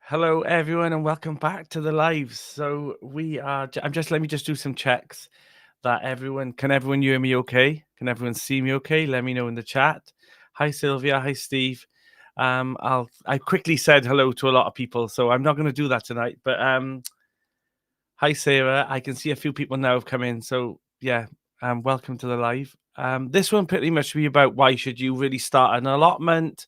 Hello, everyone, and welcome back to the live. So we are. Let me just do some checks that everyone can everyone hear me okay? Can everyone see me okay? Let me know in the chat. Hi, Sylvia. Hi, Steve. I quickly said hello to a lot of people, so I'm not going to do that tonight. But hi, Sarah. I can see a few people now have come in. So yeah, welcome to the live. This one pretty much be about why should you really start an allotment.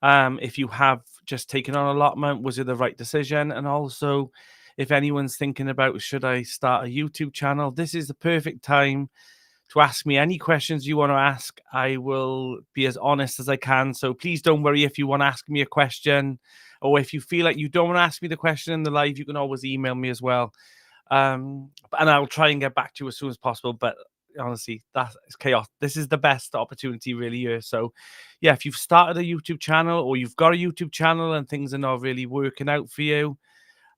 If you have just taken on allotment, was it the right decision? And also, if anyone's thinking about should I start a YouTube channel, this is the perfect time to ask me any questions you want to ask. I will be as honest as I can. So please don't worry if you want to ask me a question, or if you feel like you don't want to ask me the question in the live, you can always email me as well. And I'll try and get back to you as soon as possible. But honestly, that's chaos. This is the best opportunity really here. So yeah, if you've started a YouTube channel or you've got a YouTube channel and things are not really working out for you,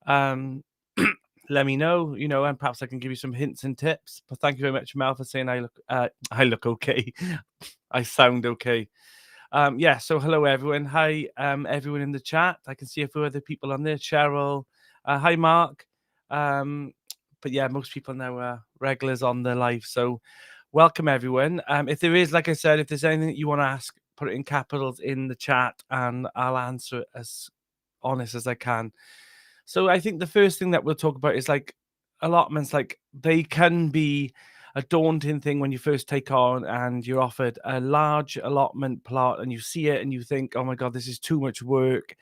let me know, and perhaps I can give you some hints and tips. But thank you very much, Mel, for saying I look okay. I sound okay. Yeah, so hello everyone. Hi, everyone in the chat. I can see a few other people on there. Cheryl. Hi, Mark. Um, but yeah, most people now are regulars on the live. So welcome everyone. If there is, like I said, if there's anything that you want to ask, put it in capitals in the chat and I'll answer it as honest as I can. So I think the first thing that we'll talk about is like allotments. Like they can be a daunting thing when you first take on and you're offered a large allotment plot and you see it and you think, oh my God, this is too much work.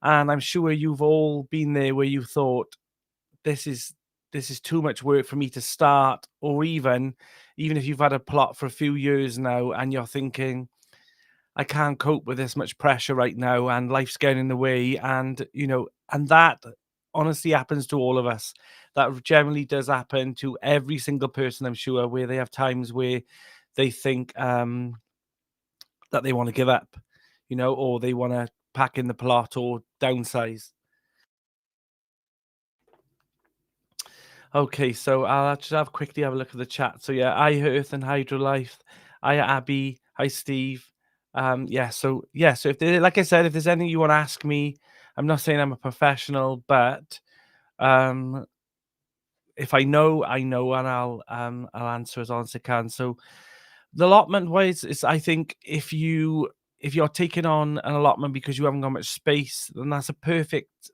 And I'm sure you've all been there where you thought this is too much work for me to start, or even if you've had a plot for a few years now and you're thinking, I can't cope with this much pressure right now and life's getting in the way. And, and that honestly happens to all of us. That generally does happen to every single person, I'm sure, where they have times where they think that they want to give up, or they want to pack in the plot or downsize. Okay, so I'll just quickly have a look at the chat. So yeah, hi Earth and Hydrolife. Hi Abby. Hi Steve. So if there, like I said, if there's anything you want to ask me, I'm not saying I'm a professional, but um if I know, I know, and I'll answer as honest as I can. So the allotment wise is, I think if you're taking on an allotment because you haven't got much space, then that's a perfect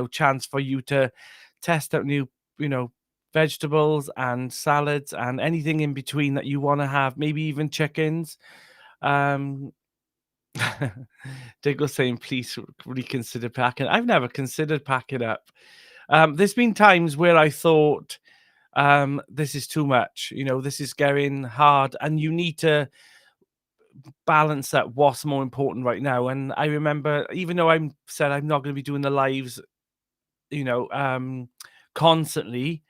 chance for you to test out new vegetables and salads and anything in between that you want to have, maybe even chickens. um Diggle saying please reconsider packing. I've never considered packing up. There's been times where I thought this is too much, this is getting hard and you need to balance that what's more important right now. And I remember, even though I'm said I'm not going to be doing the lives, you know, um, constantly,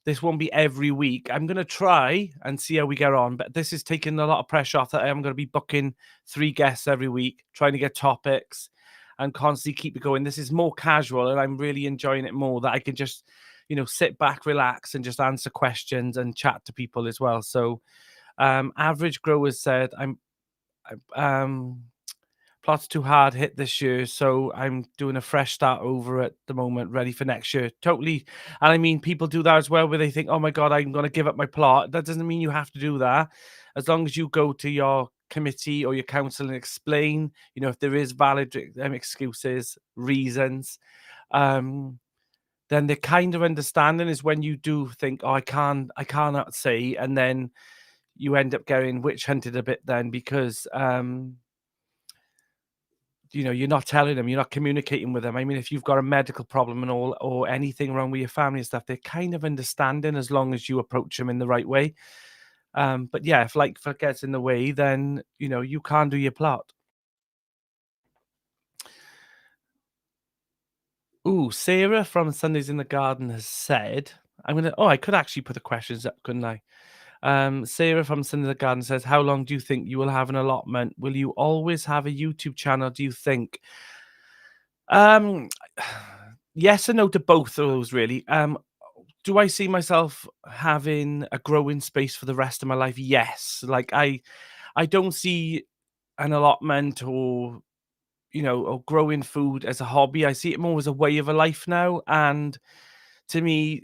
this won't be every week. I'm going to try and see how we get on, but this is taking a lot of pressure off that I'm going to be booking 3 guests every week, trying to get topics and constantly keep it going. This is more casual and I'm really enjoying it more, that I can just, sit back, relax and just answer questions and chat to people as well. So average growers said um plot's too hard hit this year, so I'm doing a fresh start over at the moment, ready for next year. Totally. And I mean, people do that as well, where they think, oh my God, I'm going to give up my plot. That doesn't mean you have to do that. As long as you go to your committee or your council and explain, if there is valid excuses, reasons, um, then the kind of understanding is when you do think, oh, I cannot say, and then you end up getting witch hunted a bit then because you're not telling them, you're not communicating with them. I mean, if you've got a medical problem and all, or anything wrong with your family and stuff, they're kind of understanding as long as you approach them in the right way. But yeah, if life gets in the way, then you can't do your plot. Ooh, Sarah from Sundays in the Garden has said, I could actually put the questions up, couldn't I? Sarah from Sundays in the Garden says, how long do you think you will have an allotment? Will you always have a YouTube channel, do you think? Um, yes and no to both of those, really. Do I see myself having a growing space for the rest of my life? Yes. Like I don't see an allotment or or growing food as a hobby. I see it more as a way of a life now. And to me,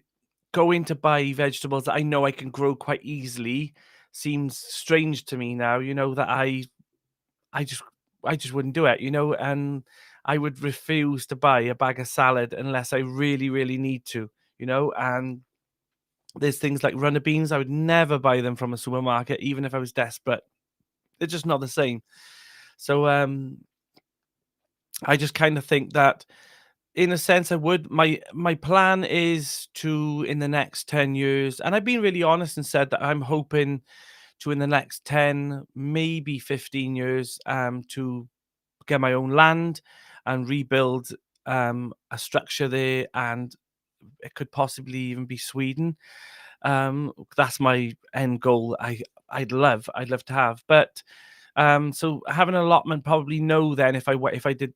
going to buy vegetables that I know I can grow quite easily seems strange to me now, that I just I just wouldn't do it, and I would refuse to buy a bag of salad unless I really, really need to, and there's things like runner beans. I would never buy them from a supermarket, even if I was desperate. They're just not the same. So I just kind of think that in a sense I would. My plan is to, in the next 10 years, and I've been really honest and said that I'm hoping to, in the next 10, maybe 15 years, to get my own land and rebuild a structure there, and it could possibly even be Sweden. That's my end goal. I'd love to have. But so having an allotment, probably no. Then if I did,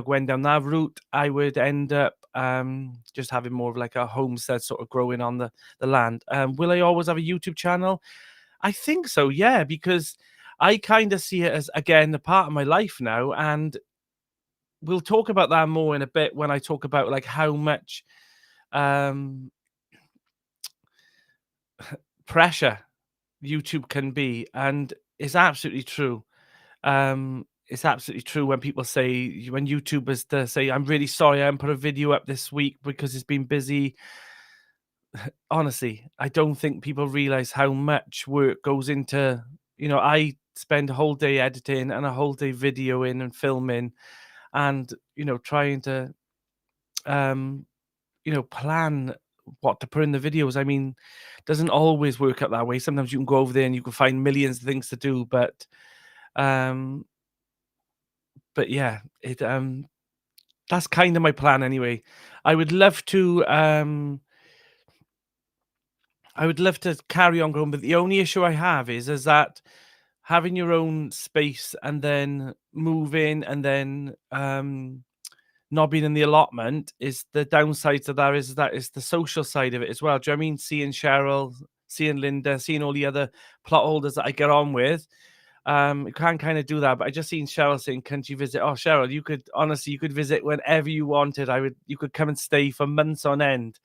going down that route, I would end up just having more of like a homestead, sort of growing on the land. Will I always have a YouTube channel? I think so, yeah, because I kind of see it as, again, a part of my life now, and we'll talk about that more in a bit when I talk about like how much um pressure YouTube can be. And it's absolutely true. It's absolutely true when people say, when YouTubers say, I'm really sorry I haven't put a video up this week because it's been busy. Honestly, I don't think people realize how much work goes into, I spend a whole day editing and a whole day videoing and filming, and trying to um plan what to put in the videos. I mean, doesn't always work out that way. Sometimes you can go over there and you can find millions of things to do, um but yeah, it that's kind of my plan anyway. I would love to carry on growing, but the only issue I have is that having your own space and then moving and then not being in the allotment, is the downside to that, is that it's the social side of it as well. Do you know what I mean? Seeing Cheryl, seeing Linda, seeing all the other plot holders that I get on with. You can kind of do that, but I just seen Cheryl saying, "Can't you visit?" Oh, Cheryl, you could, honestly, you could visit whenever you wanted. You could come and stay for months on end.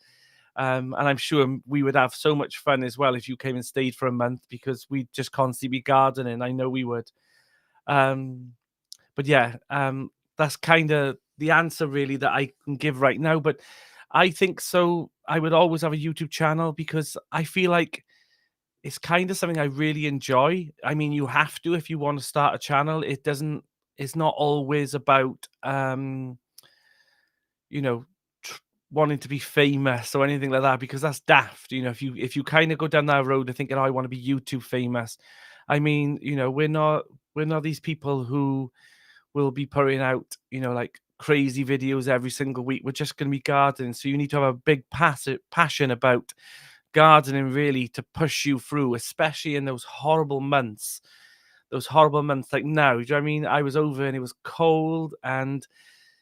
And I'm sure we would have so much fun as well if you came and stayed for a month, because we'd just constantly be gardening. I know we would. Um, but yeah, that's kind of the answer really that I can give right now. But I think so. I would always have a YouTube channel because I feel like it's kind of something I really enjoy. I mean, you have to if you want to start a channel. It doesn't. It's not always about you know, wanting to be famous or anything like that, because that's daft. If you kind of go down that road of thinking, "Oh, I want to be YouTube famous," I mean, we're not these people who will be putting out, like crazy videos every single week. We're just going to be gardening. So you need to have a big passion about gardening, really, to push you through, especially in those horrible months like now. Do you know what I mean? I was over and it was cold and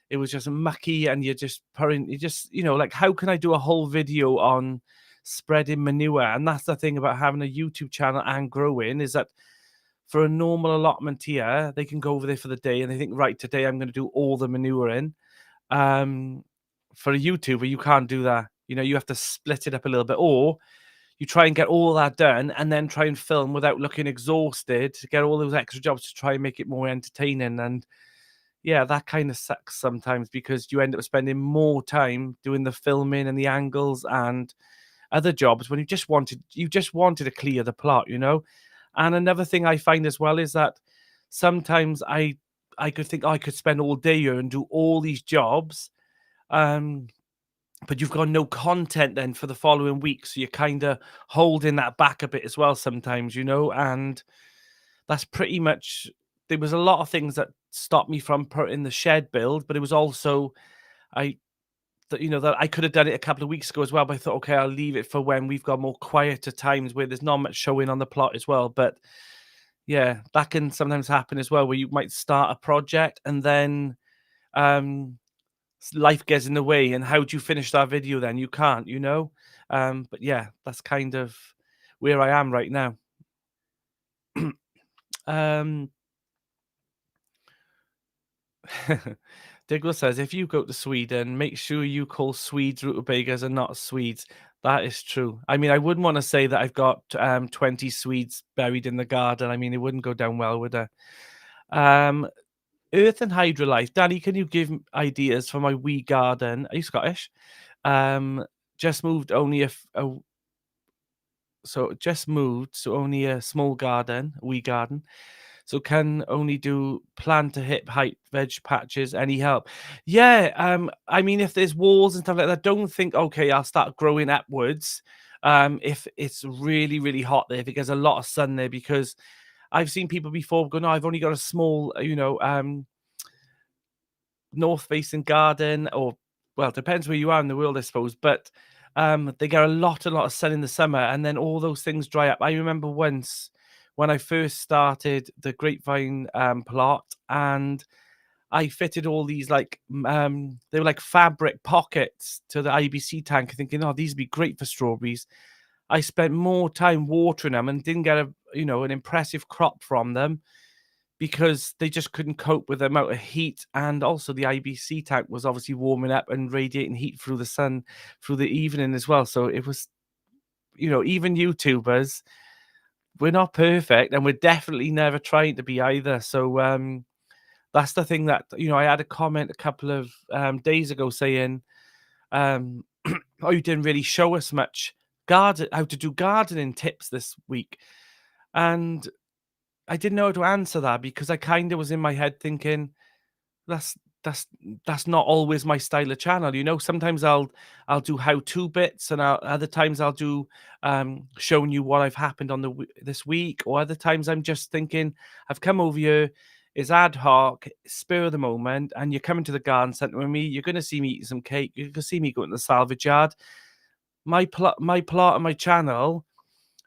it was just mucky, and you just, like, how can I do a whole video on spreading manure? And that's the thing about having a YouTube channel and growing, is that for a normal allotment here, they can go over there for the day and they think, right, today I'm going to do all the manuring. For a YouTuber, you can't do that. You have to split it up a little bit, or you try and get all that done and then try and film without looking exhausted to get all those extra jobs to try and make it more entertaining. And yeah, that kind of sucks sometimes, because you end up spending more time doing the filming and the angles and other jobs when you just wanted to clear the plot. And another thing I find as well is that sometimes I could think, "Oh, I could spend all day here and do all these jobs," um, but you've got no content then for the following week, so you're kind of holding that back a bit as well sometimes. And that's pretty much, there was a lot of things that stopped me from putting the shed build, but it was also, I that I could have done it a couple of weeks ago as well, but I thought, okay, I'll leave it for when we've got more quieter times where there's not much showing on the plot as well. But yeah, that can sometimes happen as well, where you might start a project and then um life gets in the way, and how do you finish that video then? You can't. But yeah, that's kind of where I am right now. um Diggle says, if you go to Sweden, make sure you call Swedes rutabagas and not Swedes. That is true. I mean, I wouldn't want to say that I've got 20 Swedes buried in the garden. I mean, it wouldn't go down well with it. Um, Earth and Hydrolife. Danny, can you give ideas for my wee garden? Are you Scottish? Um, just moved only so just moved, so only a small garden, a wee garden. So can only do plan to hip height veg patches. Any help? Yeah, I mean, if there's walls and stuff like that, don't think, okay, I'll start growing upwards. If it's really, really hot there, if it gets a lot of sun there, because I've seen people before go, no, I've only got a small, north facing garden, or well, it depends where you are in the world, I suppose. But they get a lot of sun in the summer, and then all those things dry up. I remember once when I first started the grapevine plot, and I fitted all these like they were like fabric pockets to the IBC tank, thinking, oh, these would be great for strawberries. I spent more time watering them and didn't get an impressive crop from them because they just couldn't cope with the amount of heat, and also the IBC tank was obviously warming up and radiating heat through the sun through the evening as well. So it was, even YouTubers, we're not perfect, and we're definitely never trying to be either. So that's the thing that I had a comment a couple of days ago saying, um, "Oh, you didn't really show us much garden how to do gardening tips this week," and I didn't know how to answer that because I kind of was in my head thinking that's that's that's not always my style of channel. Sometimes I'll do how-to bits, and other times I'll do showing you what I've happened on this week, or other times I'm just thinking I've come over here. It's ad hoc, spur of the moment, and you're coming to the garden centre with me. You're going to see me eat some cake. You're going to see me go in the salvage yard. My plot on my channel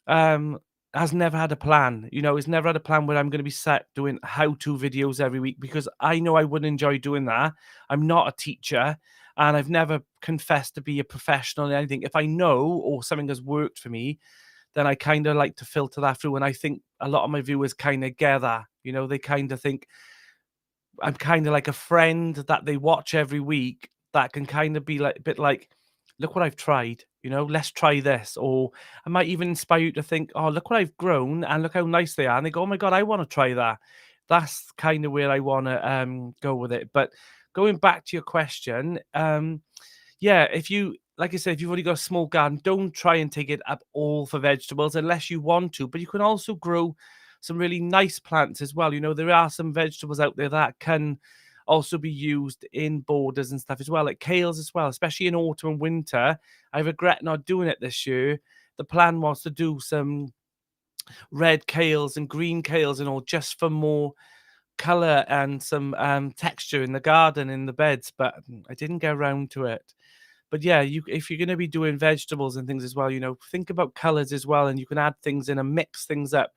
um, has never had a plan. It's never had a plan where I'm going to be sat doing how-to videos every week, because I know I wouldn't enjoy doing that. I'm not a teacher, and I've never confessed to be a professional in anything. If I know or something has worked for me, then I kind of like to filter that through. And I think a lot of my viewers kind of get that. They kind of think I'm kind of like a friend that they watch every week that can kind of be like a bit like, look what I've tried, let's try this. Or I might even inspire you to think, oh, look what I've grown and look how nice they are. And they go, oh my God, I want to try that. That's kind of where I want to go with it. But going back to your question, yeah, if you, like I said, if you've already got a small garden, don't try and take it up all for vegetables unless you want to. But you can also grow some really nice plants as well. There are some vegetables out there that can also be used in borders and stuff as well, like kales as well, especially in autumn and winter. I regret not doing it this year. The plan was to do some red kales and green kales and all, just for more color and some texture in the garden, in the beds, but I didn't get around to it. But yeah, if you're going to be doing vegetables and things as well, think about colors as well, and you can add things in and mix things up.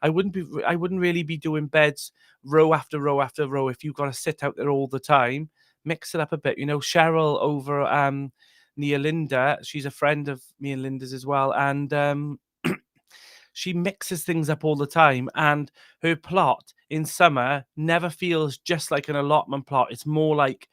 I wouldn't really be doing beds row after row after row if you've got to sit out there all the time. Mix it up a bit. Cheryl over near Linda, she's a friend of me and Linda's as well, and she mixes things up all the time, and her plot in summer never feels just like an allotment plot. It's more like,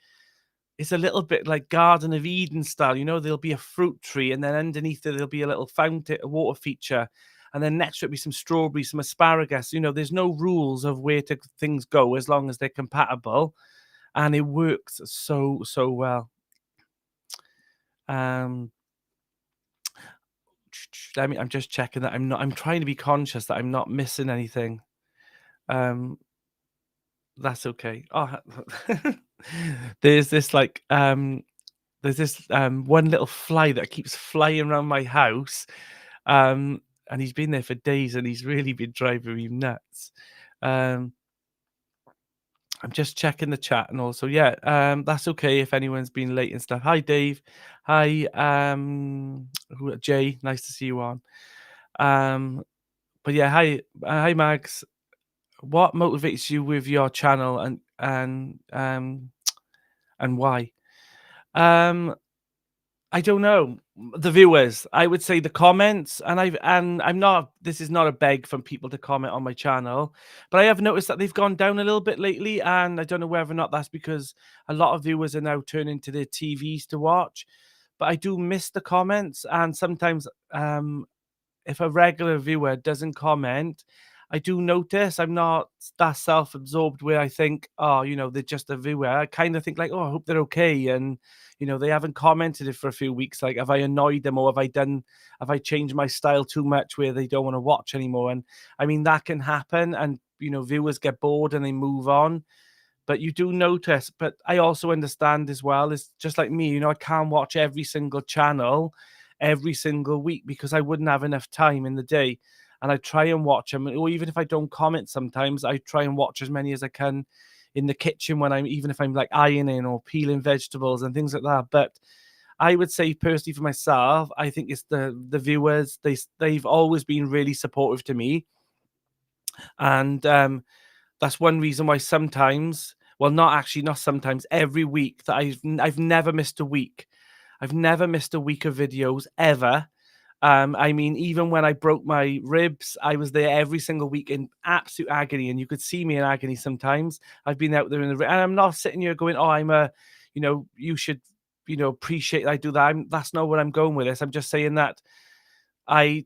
it's a little bit like Garden of Eden style. There'll be a fruit tree, and then underneath it, there'll be a little fountain, a water feature. And then next to it be some strawberries, some asparagus. There's no rules of where things go as long as they're compatible. And it works so, so well. Um, I'm just checking that I'm trying to be conscious that I'm not missing anything. Um, that's okay. Oh, there's this like there's this one little fly that keeps flying around my house. And he's been there for days, and he's really been driving me nuts. Um, I'm just checking the chat, and also, yeah, that's okay if anyone's been late and stuff. Hi, Dave. Hi, Jay. Nice to see you on. But yeah, hi, Mags. What motivates you with your channel, and why? Um, I don't know. The viewers, I would say the comments, and I'm not. This is not a beg from people to comment on my channel, but I have noticed that they've gone down a little bit lately, and I don't know whether or not that's because a lot of viewers are now turning to their TVs to watch. But I do miss the comments, and sometimes if a regular viewer doesn't comment, I do notice. I'm not that self-absorbed where I think, oh, they're just a viewer. I kind of think like, oh, I hope they're okay. And, they haven't commented it for a few weeks. Like, have I annoyed them or have I changed my style too much where they don't want to watch anymore? And I mean, that can happen. And, viewers get bored and they move on. But you do notice, but I also understand as well, it's just like me, I can't watch every single channel every single week because I wouldn't have enough time in the day. And I try and watch them, or even if I don't comment sometimes, I try and watch as many as I can in the kitchen when even if I'm like ironing or peeling vegetables and things like that. But I would say personally for myself, I think it's the viewers. They've always been really supportive to me. And that's one reason why sometimes, well, not sometimes, every week that I've never missed a week. I've never missed a week of videos ever. I mean, even when I broke my ribs, I was there every single week in absolute agony, and you could see me in agony sometimes. I've been out there and I'm not sitting here going, "Oh, you should, appreciate I do that." That's not what I'm going with this. I'm just saying that I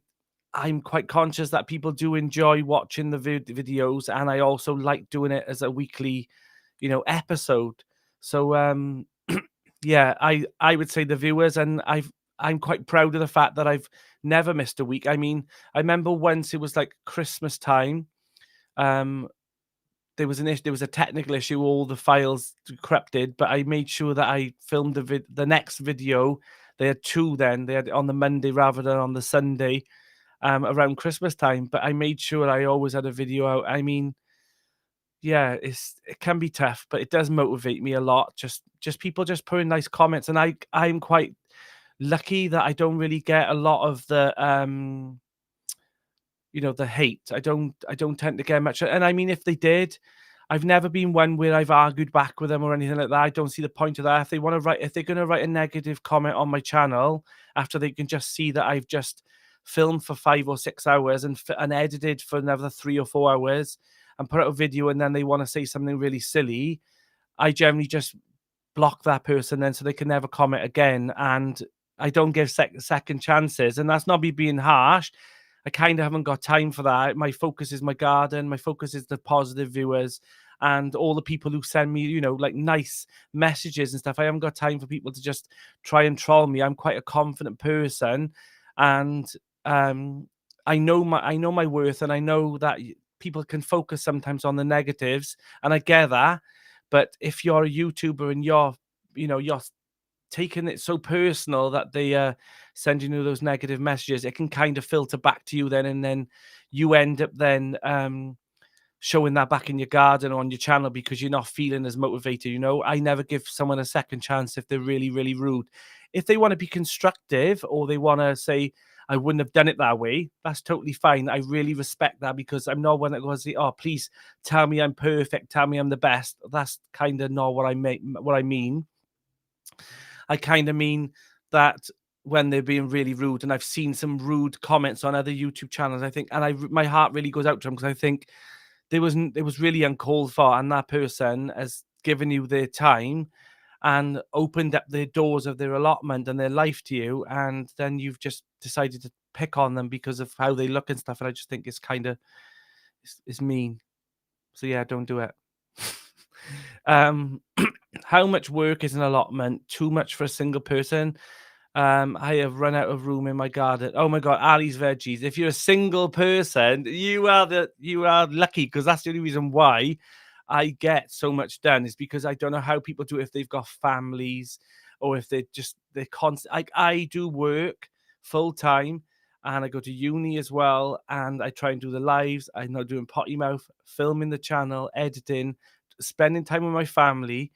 I'm quite conscious that people do enjoy watching the videos, and I also like doing it as a weekly, episode. So yeah, I would say the viewers, and I'm quite proud of the fact that I've never missed a week. I mean, I remember once it was like Christmas time. Um, there was a technical issue, all the files corrupted, but I made sure that I filmed the next video. They had two then. They had it on the Monday rather than on the Sunday, around Christmas time. But I made sure I always had a video out. I mean, yeah, it can be tough, but it does motivate me a lot. Just people just putting nice comments, and I'm quite lucky that I don't really get a lot of the hate. I don't tend to get much. And I mean, if they did, I've never been one where I've argued back with them or anything like that. I don't see the point of that. If they're gonna write a negative comment on my channel after they can just see that I've just filmed for 5 or 6 hours and edited for another 3 or 4 hours and put out a video, and then they want to say something really silly, I generally just block that person then so they can never comment again. And I don't give second chances. And that's not me being harsh. I kind of haven't got time for that. My focus is my garden. My focus is the positive viewers and all the people who send me, like nice messages and stuff. I haven't got time for people to just try and troll me. I'm quite a confident person, and I know my worth, and I know that people can focus sometimes on the negatives, and I get that. But if you're a YouTuber and you're taking it so personal that they sending you those negative messages, it can kind of filter back to you then, and then you end up then showing that back in your garden or on your channel because you're not feeling as motivated. I never give someone a second chance if they're really, really rude. If they want to be constructive or they want to say, I wouldn't have done it that way, that's totally fine. I really respect that because I'm not one that goes, oh, please tell me I'm perfect, tell me I'm the best. That's kind of not what I mean. I kind of mean that when they're being really rude, and I've seen some rude comments on other YouTube channels, I think, and my heart really goes out to them because I think it was really uncalled for, and that person has given you their time and opened up the doors of their allotment and their life to you, and then you've just decided to pick on them because of how they look and stuff. And I just think it's kind of it's mean. So yeah, don't do it. um, how much work is an allotment? Too much for a single person? I have run out of room in my garden. Oh my God, Ali's veggies. If you're a single person, you are lucky because that's the only reason why I get so much done is because I don't know how people do it if they've got families or if they're constant. I do work full time and I go to uni as well, and I try and do the lives. I'm not doing potty mouth, filming the channel, editing, spending time with my family,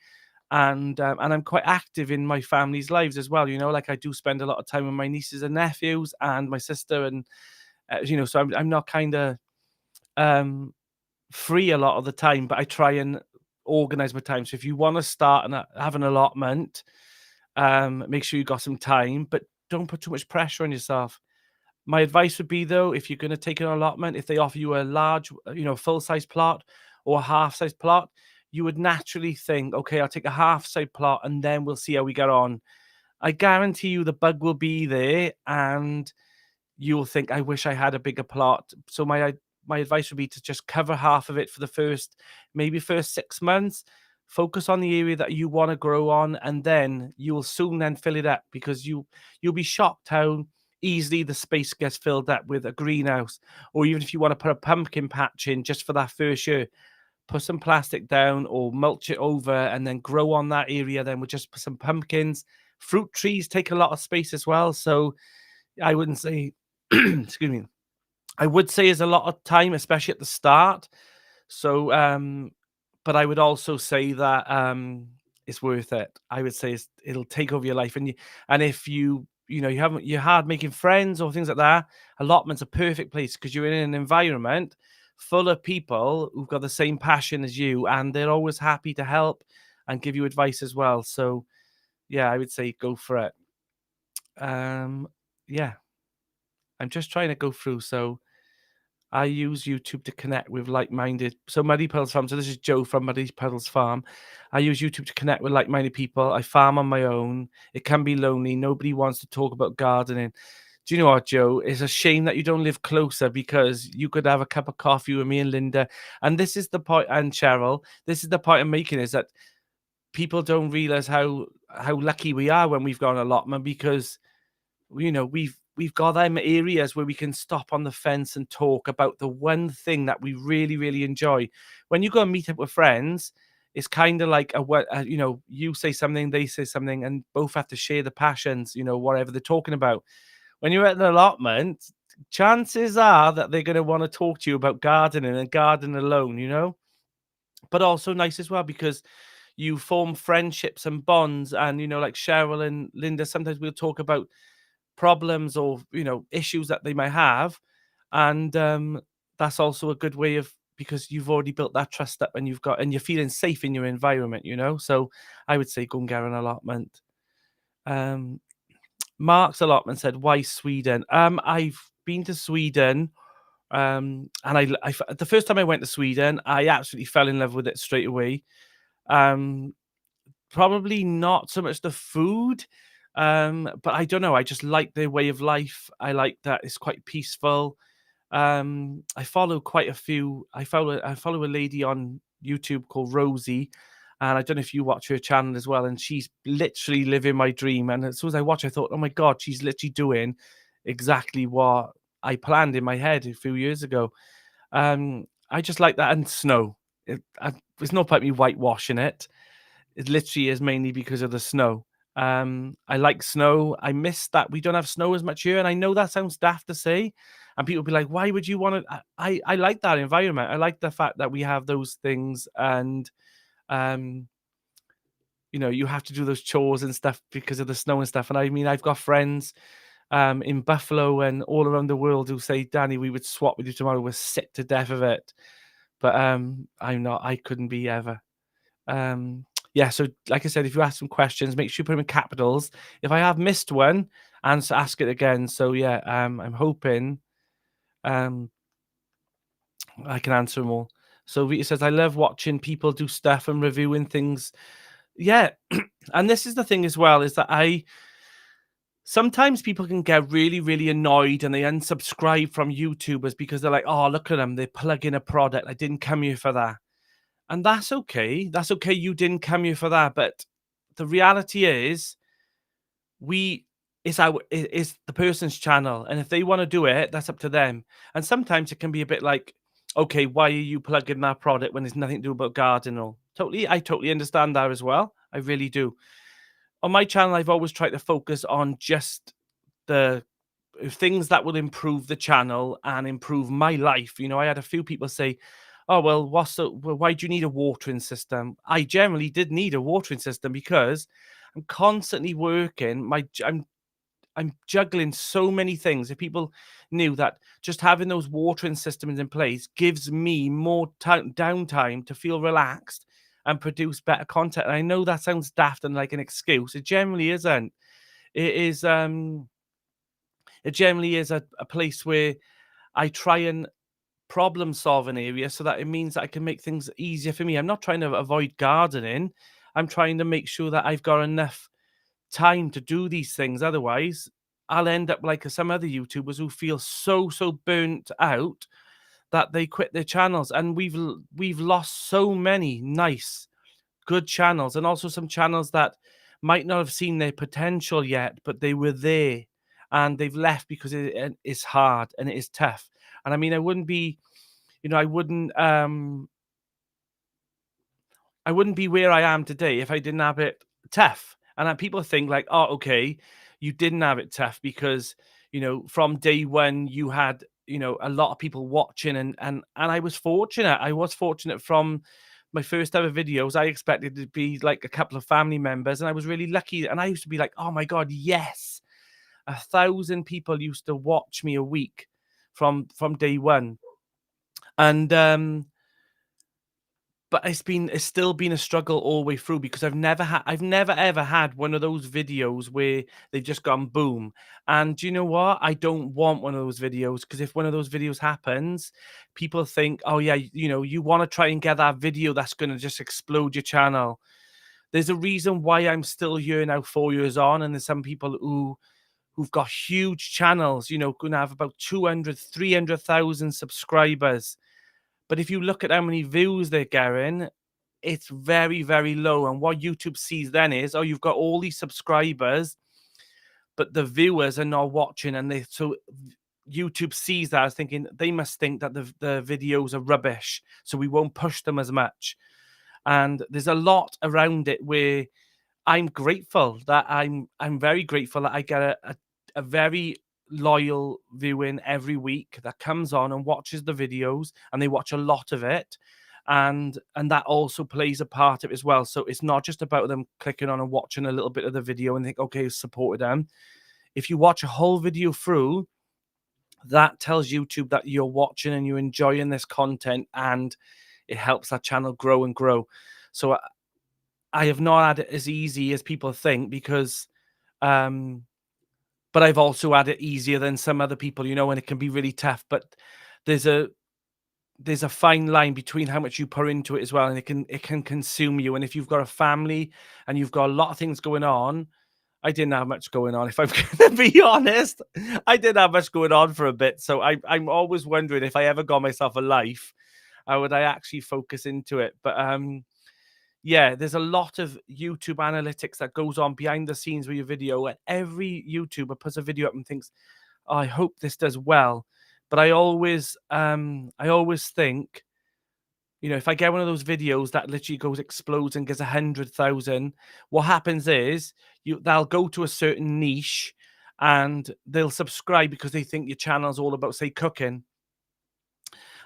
and I'm quite active in my family's lives as well. Like I do spend a lot of time with my nieces and nephews and my sister, and so I'm not kind of um, free a lot of the time, but I try and organize my time. So if you want to start and have an allotment, Make sure you got some time, but don't put too much pressure on yourself. My advice would be though, if you're going to take an allotment, if they offer you a large, full size plot or a half size plot, you would naturally think, okay, I'll take a half size plot and then we'll see how we get on. I guarantee you the bug will be there and you'll think, I wish I had a bigger plot. So my advice would be to just cover half of it for the maybe first 6 months. Focus on the area that you want to grow on, and then you will soon then fill it up because you'll be shocked how easily the space gets filled up with a greenhouse. Or even if you want to put a pumpkin patch in just for that first year, put some plastic down or mulch it over and then grow on that area then with just some pumpkins. Fruit trees take a lot of space as well. So I wouldn't say excuse me. I would say is a lot of time, especially at the start. So, but I would also say that it's worth it. I would say it'll take over your life, and if you're hard making friends or things like that, allotment's a perfect place because you're in an environment full of people who've got the same passion as you, and they're always happy to help and give you advice as well. So, yeah, I would say go for it. Yeah, I'm just trying to go through. So I use YouTube to connect with like-minded. So Muddy Puddles Farm. So this is Joe from Muddy Puddles Farm. I use YouTube to connect with like-minded people. I farm on my own. It can be lonely. Nobody wants to talk about gardening. Do you know what, Joe? It's a shame that you don't live closer because you could have a cup of coffee with me and Linda. And this is the point, and Cheryl, this is the point I'm making is that people don't realize how lucky we are when we've got an allotment because we've got them areas where we can stop on the fence and talk about the one thing that we really really enjoy. When you go and meet up with friends, it's kind of like you say something, they say something, and both have to share the passions, whatever they're talking about. When you're at an allotment, chances are that they're going to want to talk to you about gardening and garden alone. But also nice as well because you form friendships and bonds, and like Cheryl and Linda, sometimes we'll talk about problems or issues that they might have, and that's also a good way of because you've already built that trust up and you're feeling safe in your environment. So I would say go and get an allotment. um Mark's allotment said, why Sweden? I've been to Sweden, and the first time I went to Sweden I absolutely fell in love with it straight away. um Probably not so much the food, but I don't know, I just like their way of life. I like that it's quite peaceful. I follow quite a few I follow a lady on YouTube called Rosie, and I don't know if you watch her channel as well, and she's literally living my dream, and as soon as I watch, I thought, "Oh my god, she's literally doing exactly what I planned in my head a few years ago." I just like that, and snow. There's no point me whitewashing it. It literally is mainly because of the snow. I like snow. I miss that we don't have snow as much here, and I know that sounds daft to say, and people be like, "Why would you want to?" I like that environment. I like the fact that we have those things, and um, you have to do those chores and stuff because of the snow and stuff. And I mean, I've got friends in Buffalo and all around the world who say, "Danny, we would swap with you tomorrow. We're sick to death of it." But I'm not. I couldn't be ever. Um, yeah, so like I said, if you ask some questions, make sure you put them in capitals. If I have missed one, ask it again. So yeah, I'm hoping um I can answer them all. So Rita says, I love watching people do stuff and reviewing things. Yeah, and this is the thing as well, is that I sometimes people can get really, really annoyed and they unsubscribe from YouTubers because they're like, oh, look at them, they plug in a product. I didn't come here for that. And that's okay. That's okay. You didn't come here for that. But the reality is, we it's the person's channel, and if they want to do it, that's up to them. And sometimes it can be a bit like, okay, why are you plugging that product when there's nothing to do about gardening? Or I totally understand that as well. I really do. On my channel, I've always tried to focus on just the things that will improve the channel and improve my life. I had a few people say, "Oh, well, why do you need a watering system?" I generally did need a watering system because I'm constantly working. I'm juggling so many things. If people knew that just having those watering systems in place gives me more downtime to feel relaxed and produce better content. And I know that sounds daft and like an excuse. It generally isn't. It is it generally is a place where I try and problem solve an area so that it means that I can make things easier for me. I'm not trying to avoid gardening. I'm trying to make sure that I've got enough time to do these things. Otherwise, I'll end up like some other YouTubers who feel so burnt out that they quit their channels. And we've lost so many nice, good channels, and also some channels that might not have seen their potential yet, but they were there and they've left because it is hard and it is tough. And I mean, I wouldn't be, I wouldn't be where I am today if I didn't have it tough. And people think like, oh, okay, you didn't have it tough because, from day one you had, a lot of people watching, and I was fortunate. I was fortunate from my first ever videos. I expected to be like a couple of family members, and I was really lucky. And I used to be like, oh my God, yes. 1,000 people used to watch me a week from day one. And but it's still been a struggle all the way through because I've never ever had one of those videos where they've just gone boom. And do you know what? I don't want one of those videos, because if one of those videos happens, people think, oh yeah, you want to try and get that video that's going to just explode your channel. There's a reason why I'm still here now, 4 years on, and there's some people who've got huge channels, going to have about 200, 300,000 subscribers. But if you look at how many views they're getting, it's very, very low. And what YouTube sees then is, oh, you've got all these subscribers, but the viewers are not watching. And so YouTube sees that as thinking, they must think that the videos are rubbish, so we won't push them as much. And there's a lot around it where I'm grateful that I'm very grateful that I get a very loyal viewing every week that comes on and watches the videos, and they watch a lot of it, and that also plays a part of it as well. So it's not just about them clicking on and watching a little bit of the video and think, okay, supported them. If you watch a whole video through, that tells YouTube that you're watching and you're enjoying this content, and it helps that channel grow and grow. So I have not had it as easy as people think, because but I've also had it easier than some other people, and it can be really tough. But there's a fine line between how much you pour into it as well, and it can consume you. And if you've got a family and you've got a lot of things going on, I didn't have much going on. If I'm going to be honest, I didn't have much going on for a bit. So I'm always wondering, if I ever got myself a life, how would I actually focus into it? But yeah, there's a lot of YouTube analytics that goes on behind the scenes with your video, and every YouTuber puts a video up and thinks, oh, I hope this does well. But I always think, if I get one of those videos that literally explodes and gets 100,000, what happens is they'll go to a certain niche and they'll subscribe because they think your channel's all about, say, cooking.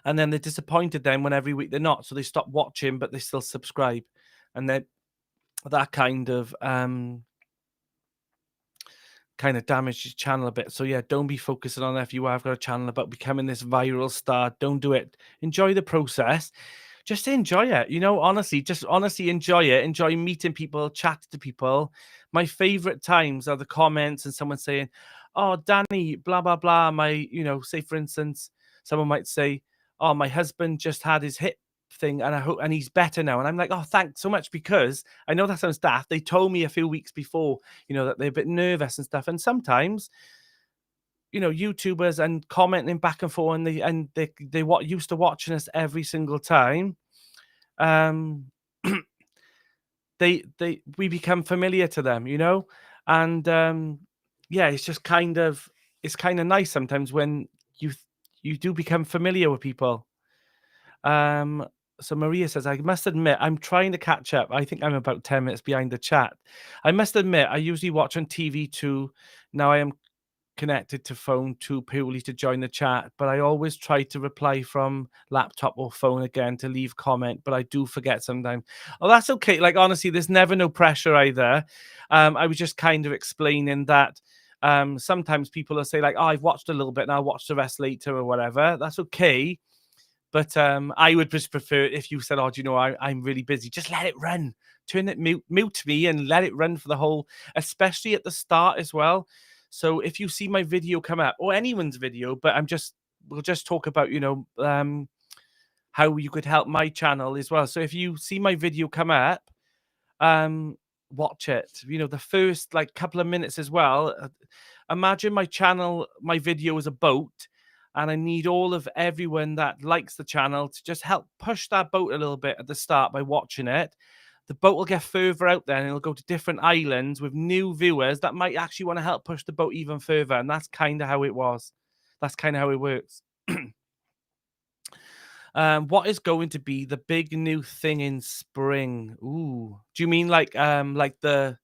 And then they're disappointed then when every week they're not. So they stop watching, but they still subscribe. And then that kind of damage your channel a bit. So yeah, don't be focusing on that. If you have got a channel about becoming this viral star, don't do it. Enjoy the process. Just enjoy it. Honestly, just honestly enjoy it. Enjoy meeting people, chat to people. My favorite times are the comments and someone saying, oh, Danny, blah, blah, blah. Say for instance, someone might say, oh, my husband just had his hip thing and he's better now. And I'm like, oh, thanks so much, because I know that sounds daft. They told me a few weeks before, that they're a bit nervous and stuff. And sometimes, YouTubers and commenting back and forth, and they used to watching us every single time. We become familiar to them, and yeah, it's just it's kind of nice sometimes when you do become familiar with people. So Maria says, I must admit, I'm trying to catch up. I think I'm about 10 minutes behind the chat. I must admit, I usually watch on TV too. Now I am connected to phone too, purely to join the chat, but I always try to reply from laptop or phone again to leave comment, but I do forget sometimes. Oh, that's okay. Like, honestly, there's never no pressure either. I was just kind of explaining that sometimes people will say like, oh, I've watched a little bit and I'll watch the rest later or whatever. That's okay. But I would just prefer if you said, "Oh, do you know, I'm really busy," just let it run. Turn it mute me and let it run for the whole, especially at the start as well. So if you see my video come up or anyone's video, but we'll just talk about, how you could help my channel as well. So if you see my video come up, um, watch it. The first like couple of minutes as well. Imagine my channel, my video is a boat, and I need all of everyone that likes the channel to just help push that boat a little bit at the start by watching it. The boat will get further out there and it'll go to different islands with new viewers that might actually want to help push the boat even further. And that's kind of how it was. That's kind of how it works. What is going to be the big new thing in spring? Ooh. Do you mean like the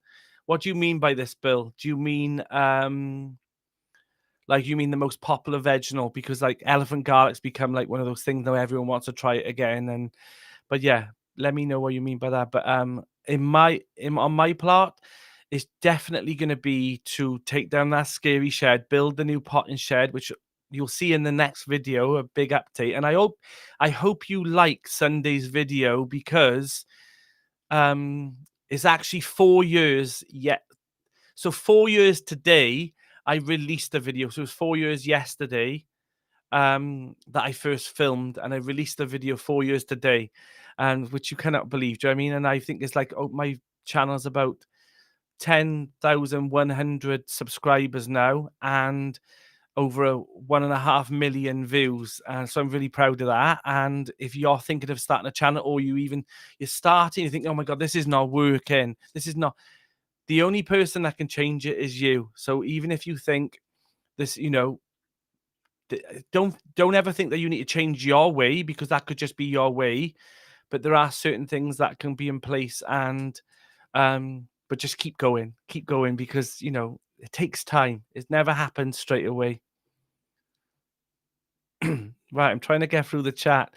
what do you mean by this, Bill? Do you mean like you mean the most popular vegetal? Because like elephant garlic's become like one of those things now everyone wants to try it again. And but yeah, let me know what you mean by that. But on my plot, it's definitely gonna be to take down that scary shed, build the new potting shed, which you'll see in the next video, a big update. And I hope you like Sunday's video because it's actually 4 years yet. So 4 years today, I released a video. So it was 4 years yesterday that I first filmed, and I released the video 4 years today, and which you cannot believe. Do you know what I mean? And I think it's like, oh, my channel's about 10,100 subscribers now, and over 1.5 million views. And so I'm really proud of that. And if you're thinking of starting a channel, or you're starting, you think, oh my God, this is not working. This is not, the only person that can change it is you. So even if you think this, don't ever think that you need to change your way, because that could just be your way. But there are certain things that can be in place, and but just keep going, because it takes time. It never happens straight away. Right, I'm trying to get through the chat.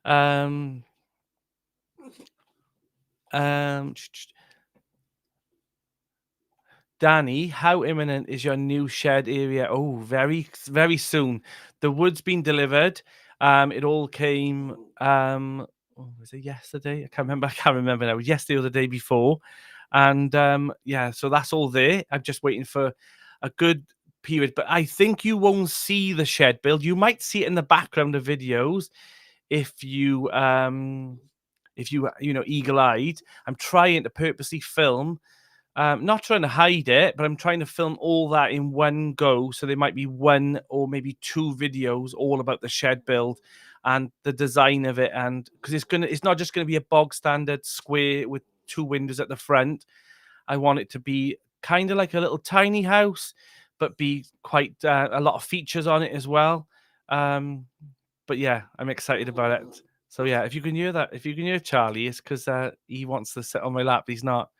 Um, um, Danny, how imminent is your new shed area? Oh, very, very soon. The wood's been delivered. It all came. Was it yesterday? I can't remember. I can't remember now. Yesterday or the day before, and yeah. So that's all there. I'm just waiting for a good period. But I think you won't see the shed build. You might see it in the background of videos if you eagle-eyed. I'm trying to purposely film. Not trying to hide it, but I'm trying to film all that in one go. So there might be one or maybe two videos all about the shed build and the design of it. And because it's not just gonna be a bog standard square with two windows at the front. I want it to be kind of like a little tiny house, but be quite a lot of features on it as well. But yeah, I'm excited about it. So yeah, if you can hear that, if you can hear Charlie, it's because he wants to sit on my lap. He's not.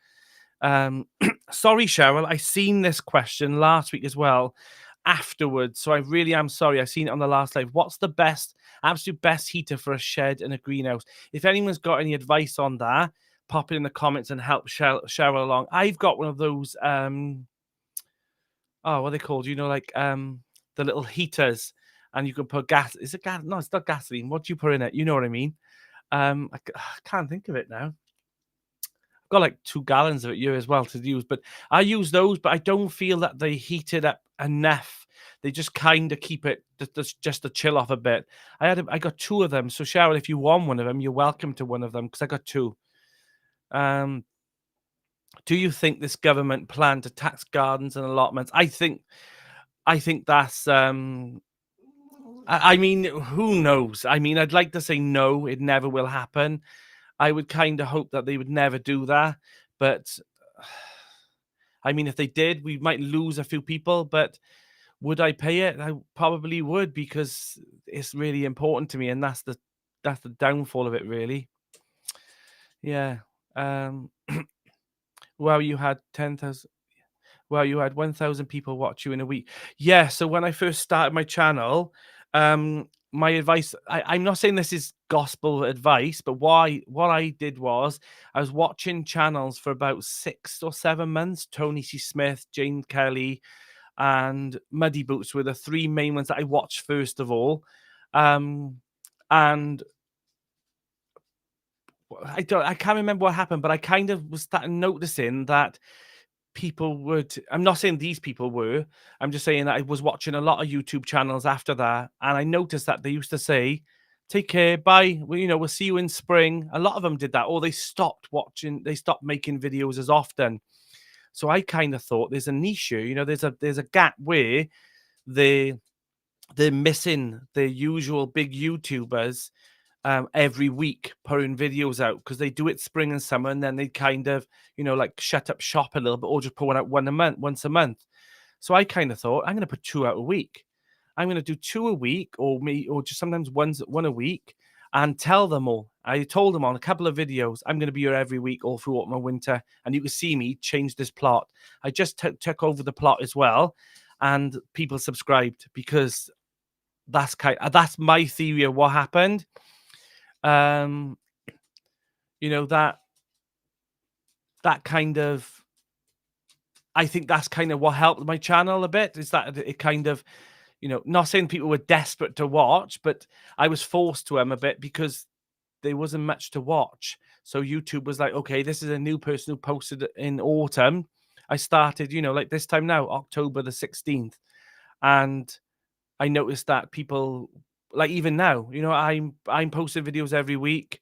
Sorry, Cheryl. I seen this question last week as well afterwards. So I really am sorry. I seen it on the last live. What's the absolute best heater for a shed and a greenhouse? If anyone's got any advice on that, pop it in the comments and help Cheryl along. I've got one of those, what are they called? Like the little heaters, and you can put gas. Is it gas? No, it's not gasoline. What do you put in it? You know what I mean? I can't think of it now. Got like 2 gallons of it here as well to use, but I use those, but I don't feel that they heat it up enough. They just kind of keep it just to chill off a bit. I got 2 of them. So Cheryl, if you want one of them, you're welcome to one of them, because I got 2. Do you think this government plan to tax gardens and allotments? I think that's I mean, who knows? I mean, I'd like to say no, it never will happen. I would kind of hope that they would never do that. But I mean, if they did, we might lose a few people. But would I pay it? I probably would, because it's really important to me, and that's the downfall of it, really. Yeah. Well, you had 10,000. Well, you had 1,000 people watch you in a week. Yeah. So when I first started my channel, my advice, I'm not saying this is gospel advice, but what I did was I was watching channels for about 6 or 7 months. Tony C. Smith, Jane Kelly, and Muddy Boots were the 3 main ones that I watched first of all. And I can't remember what happened, but I kind of was starting noticing that people would, I'm not saying these people were, I'm just saying that I was watching a lot of YouTube channels after that, and I noticed that they used to say, "Take care, bye. Well, we'll see you in spring." A lot of them did that, or they stopped watching, they stopped making videos as often. So I kind of thought there's a niche here, there's a gap where they they're missing the usual big YouTubers every week putting videos out, because they do it spring and summer, and then they kind of, like shut up shop a little bit, or just put one out once a month. So I kind of thought, I'm going to put two out a week. I'm going to do two a week, or just sometimes one a week, and tell them all. I told them on a couple of videos, I'm going to be here every week all through autumn and winter, and you can see me change this plot. I just took over the plot as well, and people subscribed because that's my theory of what happened. Um, that kind of, I think that's kind of what helped my channel a bit, is that it kind of, not saying people were desperate to watch, but I was forced to them a bit because there wasn't much to watch. So YouTube was like, okay, this is a new person who posted in autumn. I started, like this time now, October the 16th. And I noticed that people, like even now, I'm posting videos every week.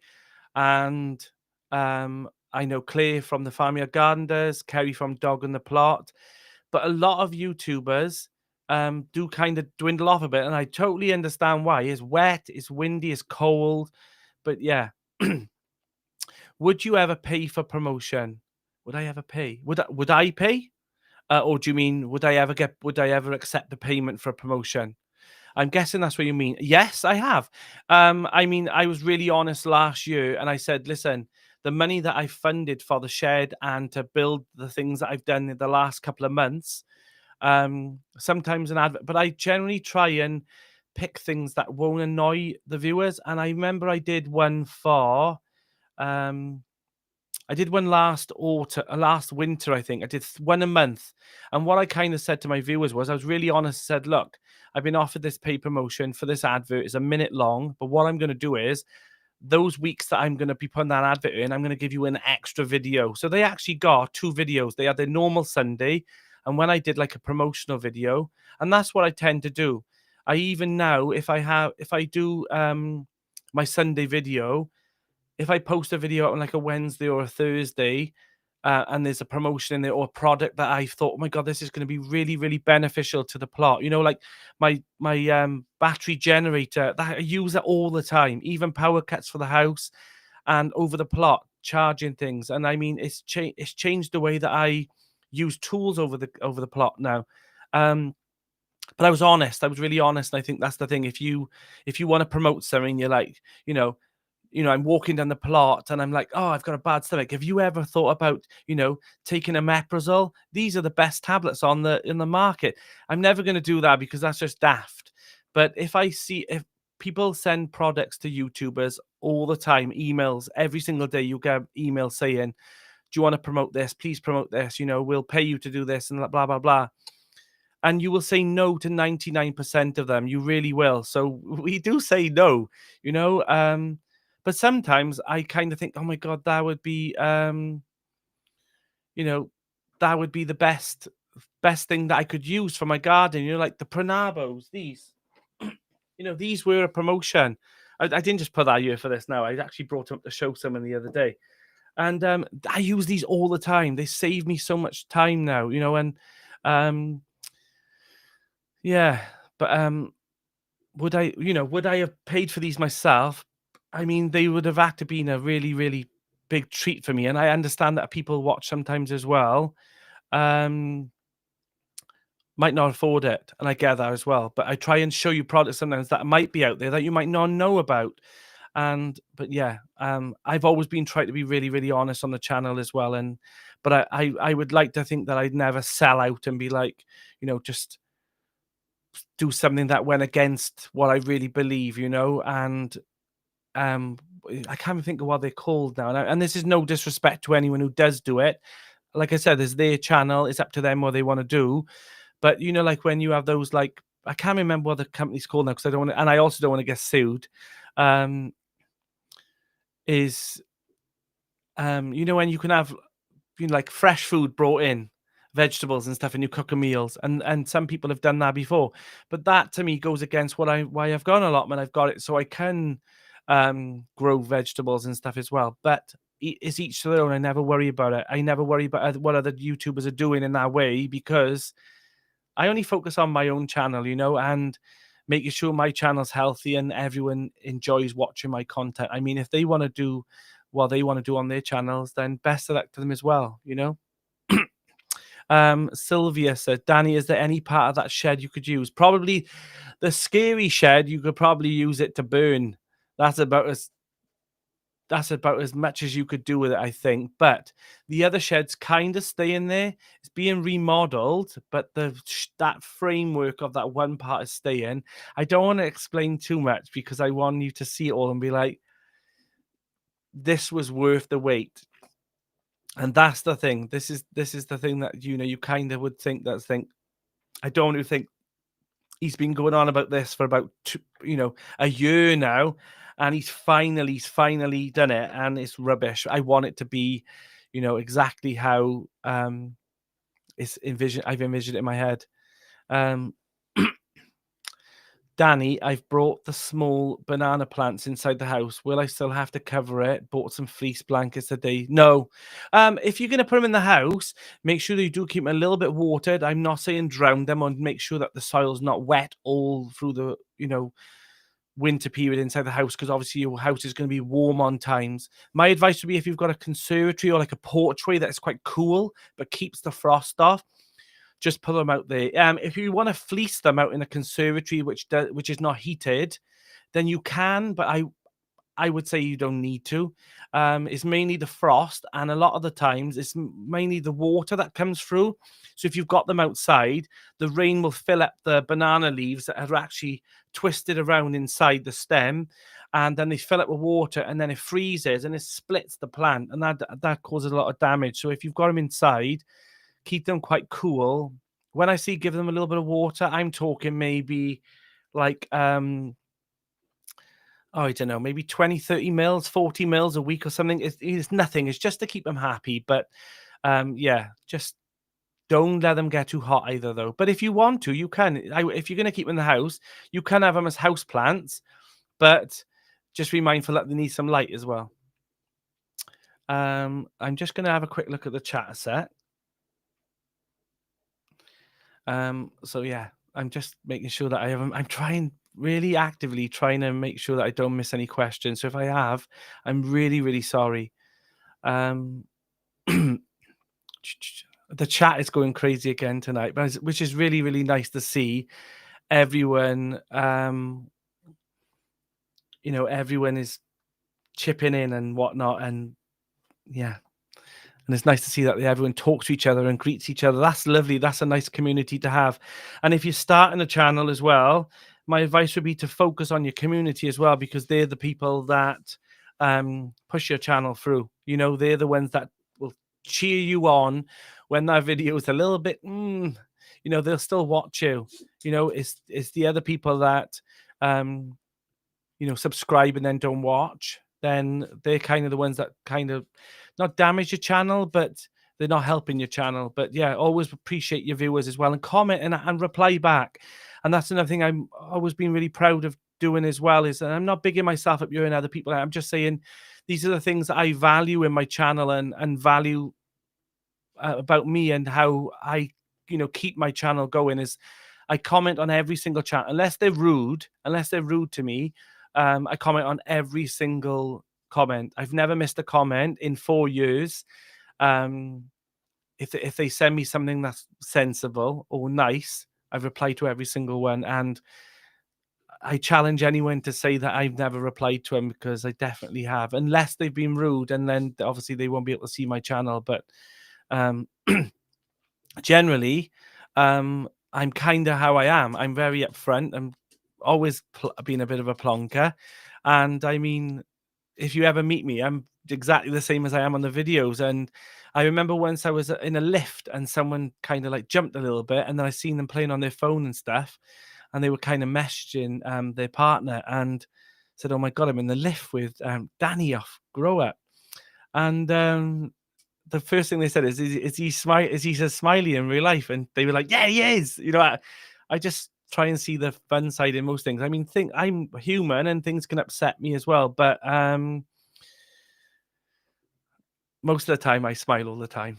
And I know Claire from the Farmyard Gardeners, Kerry from Dog on the Plot, but a lot of YouTubers do kind of dwindle off a bit, and I totally understand why. It's wet, it's windy, it's cold, but yeah. Would you ever pay for promotion? Would I ever pay? Would I pay? Or do you mean would I ever accept the payment for a promotion? I'm guessing that's what you mean. Yes, I have. I mean, I was really honest last year, and I said, listen, the money that I funded for the shed and to build the things that I've done in the last couple of months, sometimes an advert, but I generally try and pick things that won't annoy the viewers. And I remember um, I did one last winter, I think. I did one a month. And what I kind of said to my viewers was, I was really honest, said, look, I've been offered this paid promotion for this advert. It's a minute long. But what I'm going to do is, those weeks that I'm going to be putting that advert in, I'm going to give you an extra video. So they actually got two videos. They had their normal Sunday, and when I did like a promotional video, and that's what I tend to do. I even now, if I do my Sunday video, if I post a video on like a Wednesday or a Thursday, and there's a promotion in there or a product that I thought, oh my god, this is going to be really, really beneficial to the plot. Like my battery generator that I use it all the time, even power cuts for the house and over the plot, charging things. And I mean, it's changed the way that I use tools over the plot now. But I was honest. I was really honest. And I think that's the thing. If you want to promote something, you're like, I'm walking down the plot and I'm like, oh, I've got a bad stomach. Have you ever thought about, taking a Meprazole? These are the best tablets in the market. I'm never going to do that because that's just daft. But if people send products to YouTubers all the time, emails every single day, you get emails saying, do you want to promote this? Please promote this. We'll pay you to do this and blah, blah, blah. And you will say no to 99% of them. You really will. So we do say no, but sometimes I kind of think, oh my God, that would be, you know, that would be the best thing that I could use for my garden. Like the Pronabos, these, these were a promotion. I didn't just put that here for this now. I actually brought them up to show someone the other day. And I use these all the time. They save me so much time now, and yeah, but would I have paid for these myself? I mean, they would have had to been a really, really big treat for me, and I understand that people watch sometimes as well. Um, might not afford it, and I get that as well. But I try and show you products sometimes that might be out there that you might not know about. But yeah, I've always been trying to be really, really honest on the channel as well. But I would like to think that I'd never sell out and be like, just do something that went against what I really believe, and um I can't even think of what they're called now. And this is no disrespect to anyone who does do it. Like I said, it's their channel, it's up to them what they want to do. But like when you have those, like, I can't remember what the company's called now because I don't want to, and I also don't want to get sued. um, is you know, when you can have, you know, like fresh food brought in, vegetables and stuff, and you cook a meals, and some people have done that before, but that to me goes against what I why I've got an allotment. I've got it so I can grow vegetables and stuff as well. But it's each to their own. I never worry about it. I never worry about what other YouTubers are doing in that way, because I only focus on my own channel, you know, and making sure my channel's healthy and everyone enjoys watching my content. I mean, if they want to do what they want to do on their channels, then best of luck to them as well, you know. Sylvia said, Danny, is there any part of that shed you could use? Probably the scary shed. You could probably use it to burn. That's about as that's about as much as you could do with it, I think. But the other sheds kind of stay in there. It's being remodeled, but that framework of that one part is staying. I don't want to explain too much because I want you to see it all and be like, this was worth the wait. And that's the thing. This is the thing that, you know, you kind of would think. I don't really think he's been going on about this for about a year now, and he's finally done it, and it's rubbish. I want it to be, you know, exactly how I've envisioned it in my head. Um, Danny, I've brought the small banana plants inside the house. Will I still have to cover it? Bought some fleece blankets today. No. If you're going to put them in the house, make sure that you do keep them a little bit watered. I'm not saying drown them, or make sure that the soil's not wet all through the, winter period inside the house, because obviously your house is going to be warm on times. My advice would be, if you've got a conservatory or like a porchway that is quite cool but keeps the frost off, just pull them out there. If you want to fleece them out in a conservatory which is not heated, then you can, but I would say you don't need to. It's mainly the frost, and a lot of the times it's mainly the water that comes through. So if you've got them outside, the rain will fill up the banana leaves that are actually twisted around inside the stem, and then they fill up with water, and then it freezes and it splits the plant, and that causes a lot of damage. So if you've got them inside, keep them quite cool. When I say give them a little bit of water, I'm talking maybe like oh, I don't know, maybe 20, 30 mils, 40 mils a week or something. It's nothing. It's just to keep them happy. But yeah, just don't let them get too hot either, though. But if you want to, you can. If you're going to keep them in the house, you can have them as house plants, but just be mindful that they need some light as well. I'm just going to have a quick look at the chat a sec. So yeah, I'm just making sure that I'm trying really actively trying to make sure that I don't miss any questions. So if I have, I'm really, really sorry. Um, the chat is going crazy again tonight, but which is really, really nice to see everyone. Everyone is chipping in and whatnot, and yeah. And it's nice to see that everyone talks to each other and greets each other. That's lovely. That's a nice community to have. And if you're starting a channel as well, my advice would be to focus on your community as well, because they're the people that push your channel through. You know, they're the ones that will cheer you on when that video is a little bit, they'll still watch you. You know, it's the other people that, subscribe and then don't watch. Then they're kind of the ones that kind of not damage your channel, but they're not helping your channel. But yeah, always appreciate your viewers as well, and comment and reply back. And that's another thing I'm always been really proud of doing as well, is that I'm not bigging myself up here and other people. I'm just saying these are the things that I value in my channel and value about me, and how I, keep my channel going is I comment on every single chat, unless they're rude to me. I comment on every single comment. I've never missed a comment in 4 years. If they send me something that's sensible or nice, I've replied to every single one. And I challenge anyone to say that I've never replied to them, because I definitely have, unless they've been rude, and then obviously they won't be able to see my channel. But generally, I'm kind of how I am. I'm very upfront. I'm always been a bit of a plonker. And I mean, if you ever meet me, I'm exactly the same as I am on the videos. And I remember once I was in a lift and someone kind of like jumped a little bit, and then I seen them playing on their phone and stuff, and they were kind of messaging their partner. And said, "Oh my God, I'm in the lift with Danny off Grow Up." And the first thing they said is he is he a smiley in real life? And they were like, "Yeah, he is." I just try and see the fun side in most things. I mean, think I'm human and things can upset me as well, but most of the time I smile all the time.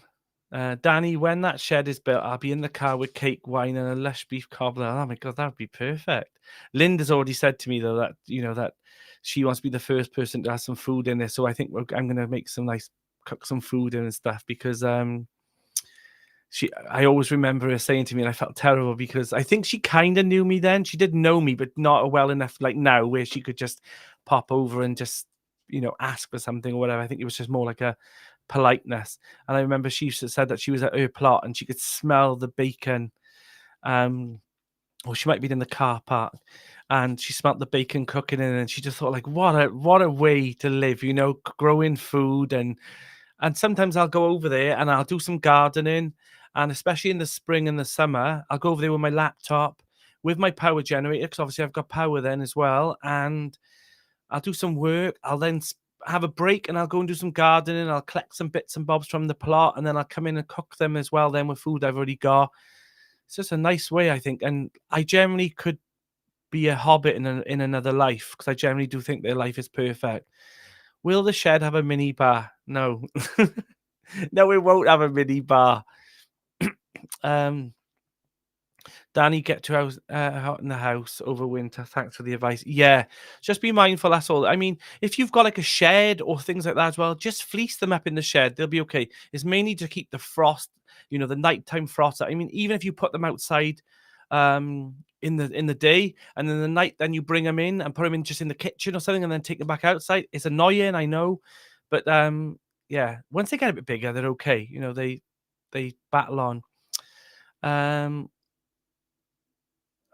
Danny, when that shed is built, I'll be in the car with cake, wine, and a lush beef cobbler. Oh my God, that would be perfect. Linda's already said to me though that that she wants to be the first person to have some food in there. So I think I'm going to make some nice cook some food in and stuff because I always remember her saying to me, and I felt terrible because I think she kind of knew me then. She did know me, but not well enough like now where she could just pop over and just, ask for something or whatever. I think it was just more like a politeness. And I remember she used to said that she was at her plot and she could smell the bacon. Or she might be in the car park and she smelt the bacon cooking in and she just thought like, what a way to live, growing food and sometimes I'll go over there and I'll do some gardening. And especially in the spring and the summer, I'll go over there with my laptop, with my power generator, because obviously I've got power then as well. And I'll do some work. I'll then have a break and I'll go and do some gardening. I'll collect some bits and bobs from the plot and then I'll come in and cook them as well then with food I've already got. It's just a nice way, I think. And I generally could be a hobbit in another life because I generally do think their life is perfect. Will the shed have a mini bar? No. No, it won't have a mini bar. Danny, get to out in the house over winter. Thanks for the advice. Yeah, just be mindful. That's all. I mean, if you've got like a shed or things like that as well, just fleece them up in the shed. They'll be okay. It's mainly to keep the frost, the nighttime frost. I mean, even if you put them outside, in the day, and then the night, then you bring them in and put them in just in the kitchen or something, and then take them back outside. It's annoying, I know, but yeah, once they get a bit bigger, they're okay. They battle on.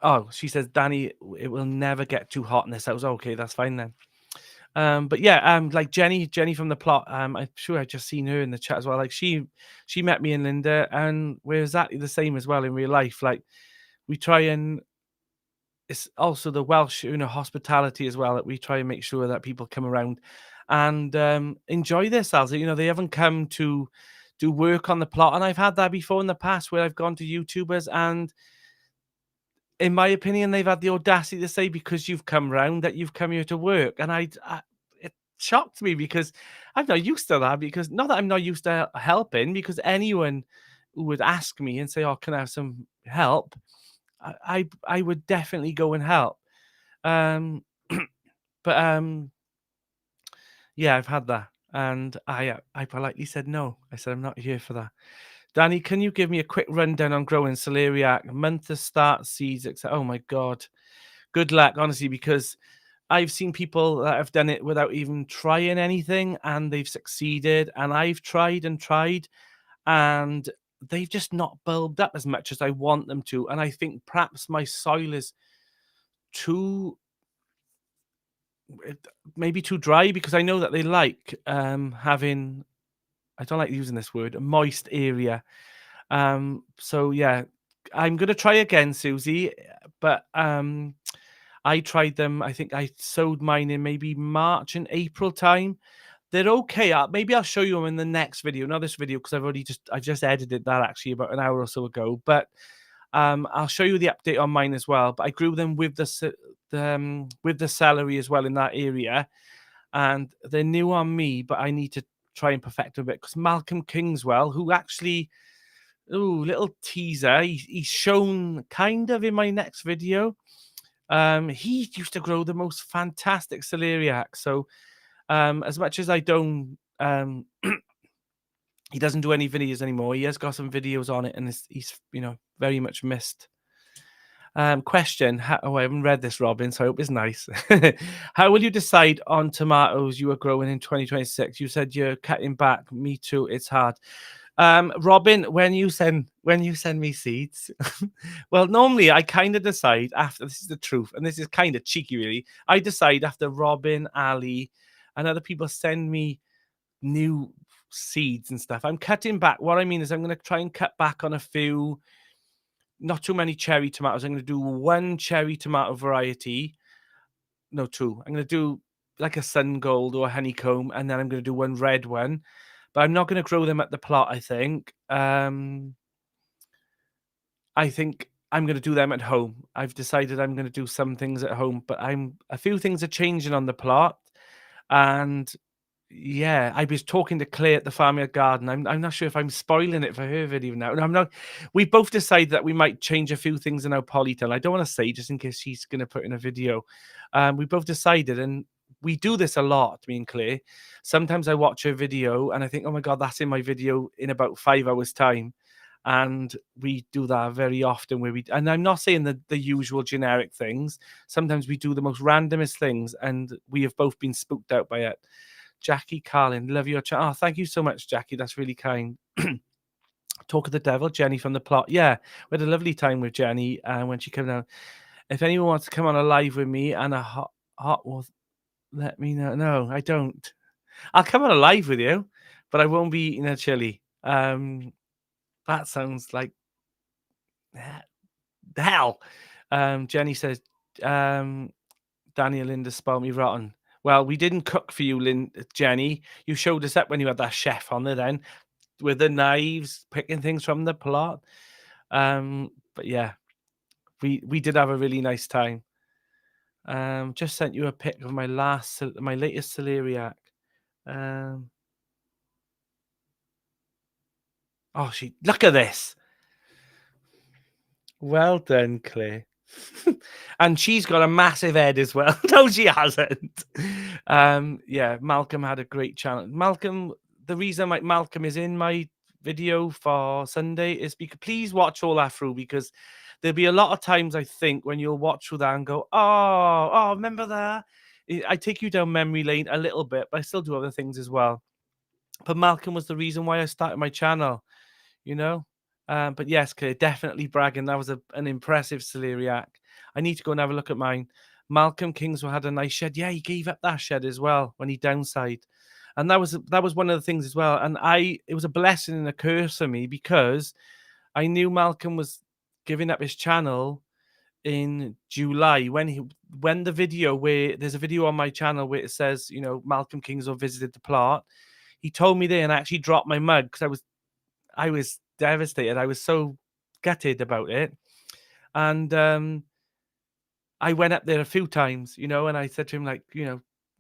Oh, she says, Danny, it will never get too hot in this house. Okay, that's fine then. But yeah, like Jenny from the plot, I'm sure I just seen her in the chat as well. Like she met me and Linda, and we're exactly the same as well in real life. Like we try and it's also the Welsh, hospitality as well that we try and make sure that people come around and enjoy themselves. They haven't come to do work on the plot, and I've had that before in the past where I've gone to YouTubers and in my opinion, they've had the audacity to say because you've come round that you've come here to work, and it shocked me because I'm not used to that. Because not that I'm not used to helping, because anyone who would ask me and say, "Oh, can I have some help?" I would definitely go and help. But yeah, I've had that, and I politely said no. I said I'm not here for that. Danny, can you give me a quick rundown on growing celeriac, month to start, seeds, etc.? Oh my God. Good luck, honestly, because I've seen people that have done it without even trying anything and they've succeeded. And I've tried and tried and they've just not bulbed up as much as I want them to. And I think perhaps my soil is too, maybe too dry, because I know that they like having, I don't like using this word, a moist area. So yeah, I'm gonna try again, Susie. But I tried them. I think I sowed mine in maybe March and April time. They're okay. Maybe I'll show you them in the next video, not this video, because I've just edited that actually about an hour or so ago. But I'll show you the update on mine as well. But I grew them with the celery as well in that area, and they're new on me. But I need to try and perfect them a bit because Malcolm Kingswell, who actually, ooh, little teaser, he's shown kind of in my next video. He used to grow the most fantastic celeriac. So as much as I don't, he doesn't do any videos anymore. He has got some videos on it, and he's very much missed. Question. Oh, I haven't read this, Robin, so I hope it's nice. How will you decide on tomatoes you are growing in 2026? You said you're cutting back. Me too. It's hard. Robin, when you send me seeds, well, normally I kind of decide after, this is the truth, and this is kind of cheeky, really. I decide after Robin, Ali, and other people send me new seeds and stuff. I'm cutting back. What I mean is I'm going to try and cut back on a few, not too many cherry tomatoes. I'm going to do one cherry tomato variety, no, two. I'm gonna do like a sun gold or a honeycomb, and then I'm gonna do one red one. But I'm not gonna grow them at the plot, I think. I think I'm gonna do them at home. I've decided I'm gonna do some things at home, but a few things are changing on the plot, and yeah, I was talking to Claire at the farmyard garden. I'm not sure if I'm spoiling it for her video now. No, I'm not. We both decided that we might change a few things in our polytunnel. I don't want to say just in case she's going to put in a video. We both decided, and we do this a lot, me and Claire. Sometimes I watch her video and I think, oh my god, that's in my video in about 5 hours time. And we do that very often where and I'm not saying the usual generic things. Sometimes we do the most randomest things, and we have both been spooked out by it. Jackie Carlin, love your chat. Oh, thank you so much, Jackie. That's really kind. Talk of the devil, Jenny from the plot. Yeah, we had a lovely time with Jenny when she came down. If anyone wants to come on a live with me and a hot well, let me know. No, I don't. I'll come on a live with you, but I won't be eating a chili. That sounds like the hell. Jenny says, Daniel Linda spoiled me rotten. Well, we didn't cook for you, Jenny. You showed us up when you had that chef on there then with the knives, picking things from the plot. But yeah, we did have a really nice time. Just sent you a pic of my latest celeriac. Oh, look at this. Well done, Claire. And she's got a massive head as well. No, she hasn't. Yeah, Malcolm had a great challenge. Malcolm, the reason Malcolm is in my video for Sunday is because please watch all that through, because there'll be a lot of times I think when you'll watch through that and go, oh, remember that? I take you down memory lane a little bit, but I still do other things as well. But Malcolm was the reason why I started my channel, you know? But yes, Claire, definitely bragging. That was an impressive celeriac. I need to go and have a look at mine. Malcolm Kingswell had a nice shed. Yeah, he gave up that shed as well when he downsized. And that was one of the things as well. And it was a blessing and a curse for me, because I knew Malcolm was giving up his channel in July when the video where there's a video on my channel where it says, Malcolm Kingswell visited the plot. He told me there, and I actually dropped my mug because I was devastated. I was so gutted about it. And I went up there a few times, and I said to him, like,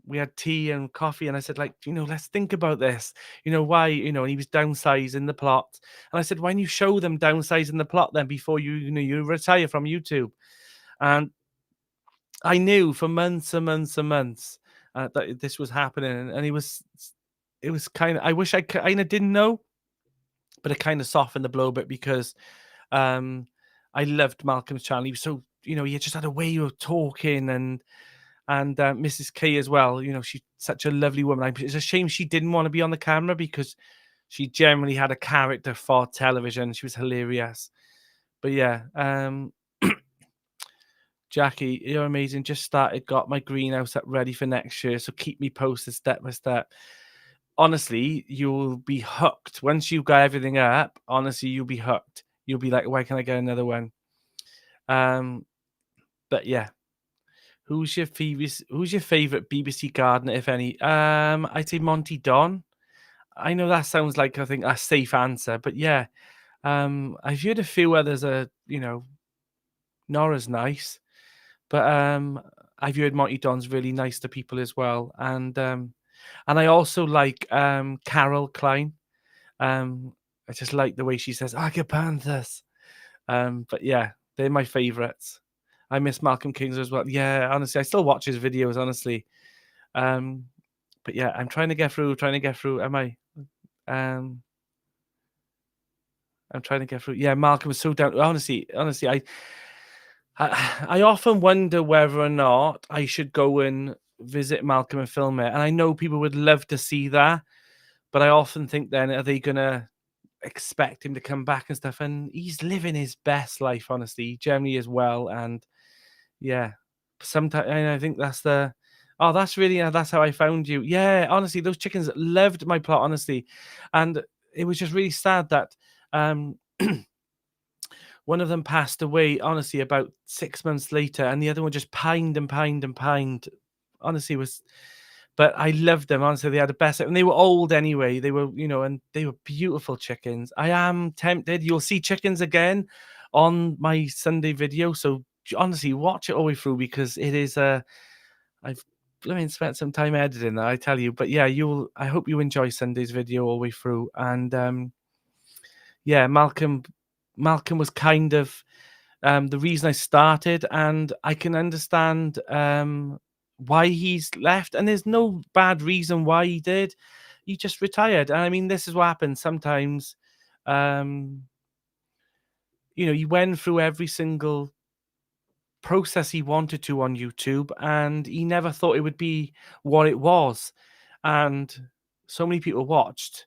we had tea and coffee, and I said, like, let's think about this. Why, and he was downsizing the plot. And I said, why don't you show them downsizing the plot then before you retire from YouTube? And I knew for months and months and months that this was happening. And it was kind of, I wish I kind of didn't know, but it kind of softened the blow a bit, because I loved Malcolm's channel. He was so, he just had a way of talking, and Mrs. K as well. She's such a lovely woman. It's a shame she didn't want to be on the camera, because she generally had a character for television. She was hilarious. But yeah, Jackie, you're amazing. Just started, got my greenhouse up ready for next year. So keep me posted step by step. Honestly, you'll be hooked. Once you've got everything up, honestly, you'll be hooked. You'll be like, why can't I get another one? But yeah. Who's your favorite BBC gardener, if any? I'd say Monty Don. I know that sounds like, I think, a safe answer, but yeah. I've heard a few others Nora's nice. But I've heard Monty Don's really nice to people as well. And I also like Carol Klein. I just like the way she says Agapanthus. But yeah, they're my favorites. I miss Malcolm Kings as well. Yeah, honestly, I still watch his videos, honestly. But yeah, I'm trying to get through. Am I? I'm trying to get through. Yeah, Malcolm was so down. Honestly, I often wonder whether or not I should go and visit Malcolm and film it. And I know people would love to see that, but I often think then, are they gonna expect him to come back and stuff? And he's living his best life, honestly, generally as well. And yeah, sometimes, and I think that's that's how I found you. Yeah, honestly, those chickens loved my plot, honestly. And it was just really sad that One of them passed away, honestly, about 6 months later, and the other one just pined and pined and pined. Honestly, it was but I loved them, honestly, they had the best and they were old anyway, they were, and they were beautiful chickens. I am tempted, you'll see chickens again on my Sunday video, so honestly, watch it all the way through because it is, I've spent some time editing that, I tell you, but yeah, I hope you enjoy Sunday's video all the way through, and, yeah, Malcolm was kind of the reason I started, and I can understand why he's left. And there's no bad reason why he did. He just retired. And I mean, this is what happens sometimes. Um, he went through every single process he wanted to on YouTube, and he never thought it would be what it was. And so many people watched,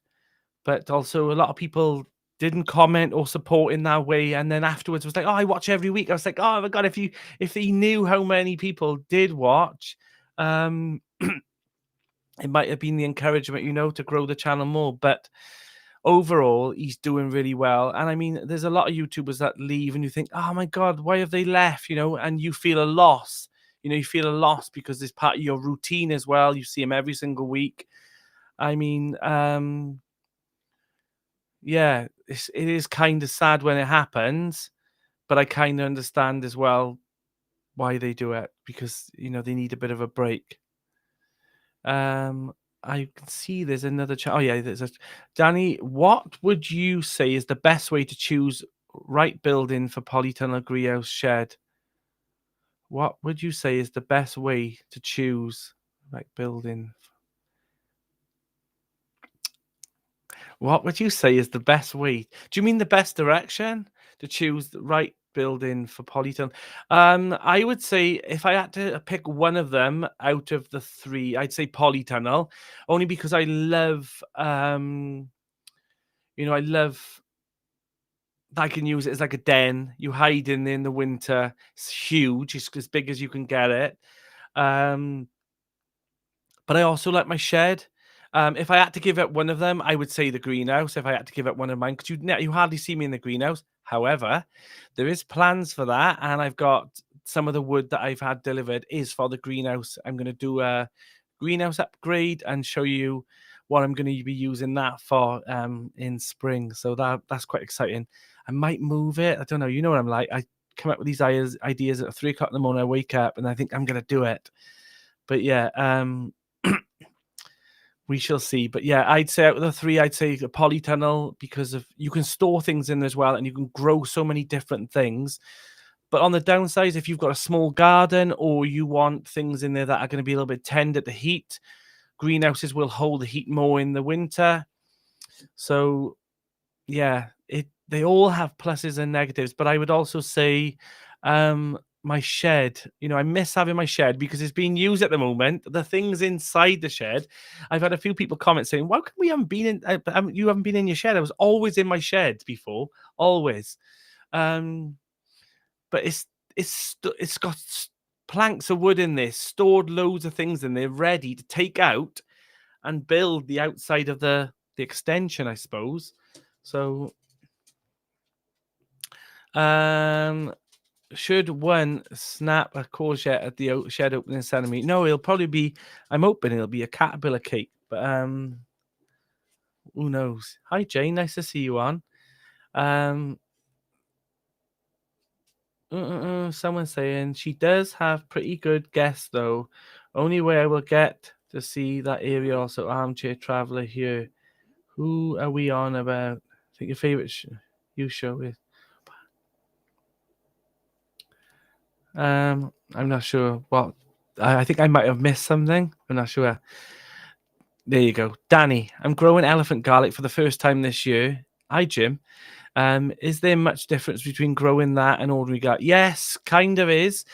but also a lot of people didn't comment or support in that way. And then afterwards was like, oh, I watch every week. I was like, oh my god, if he knew how many people did watch, it might have been the encouragement, to grow the channel more. But overall, he's doing really well. And I mean, there's a lot of YouTubers that leave and you think, oh my god, why have they left? And you feel a loss. You feel a loss because it's part of your routine as well. You see him every single week. I mean, yeah, it is kind of sad when it happens, but I kind of understand as well why they do it because they need a bit of a break. I can see there's another chat. Oh yeah, there's a Danny. What would you say is the best way to choose right building for polytunnel greenhouse shed? What would you say is the best way to choose right building? What would you say is the best way? Do you mean the best direction to choose the right building for polytunnel? I would say if I had to pick one of them out of the three, I'd say polytunnel, only because I love, I love that I can use it as like a den. You hide in the winter. It's huge. It's as big as you can get it. Um, but I also like my shed. If I had to give up one of them, I would say the greenhouse. If I had to give up one of mine, because you hardly see me in the greenhouse. However, there is plans for that, and I've got some of the wood that I've had delivered is for the greenhouse. I'm going to do a greenhouse upgrade and show you what I'm going to be using that for in spring. So that's quite exciting. I might move it. I don't know. You know what I'm like. I come up with these ideas at 3 o'clock in the morning. I wake up and I think I'm going to do it. But yeah, we shall see. But yeah, I'd say out of the three, I'd say the polytunnel because of you can store things in as well and you can grow so many different things. But on the downside, if you've got a small garden or you want things in there that are going to be a little bit tender to heat, greenhouses will hold the heat more in the winter. So yeah, they all have pluses and negatives. But I would also say my shed, I miss having my shed because it's being used at the moment. The things inside the shed, I've had a few people comment saying, "Why come we haven't been in? You haven't been in your shed? I was always in my shed before, always." But it's got planks of wood in there, stored loads of things in there, ready to take out and build the outside of the extension, I suppose. So, should one snap a courgette at the shed opening ceremony? No, it'll probably be. I'm hoping it'll be a caterpillar cake, but who knows? Hi, Jane. Nice to see you on. Someone saying she does have pretty good guests though. Only way I will get to see that area. Also, armchair traveler here. Who are we on about? I think your favorite you show is. I'm not sure what. I think I might have missed something. I'm not sure. There you go, Danny. I'm growing elephant garlic for the first time this year. Hi, Jim. Is there much difference between growing that and ordinary garlic? Yes, kind of is.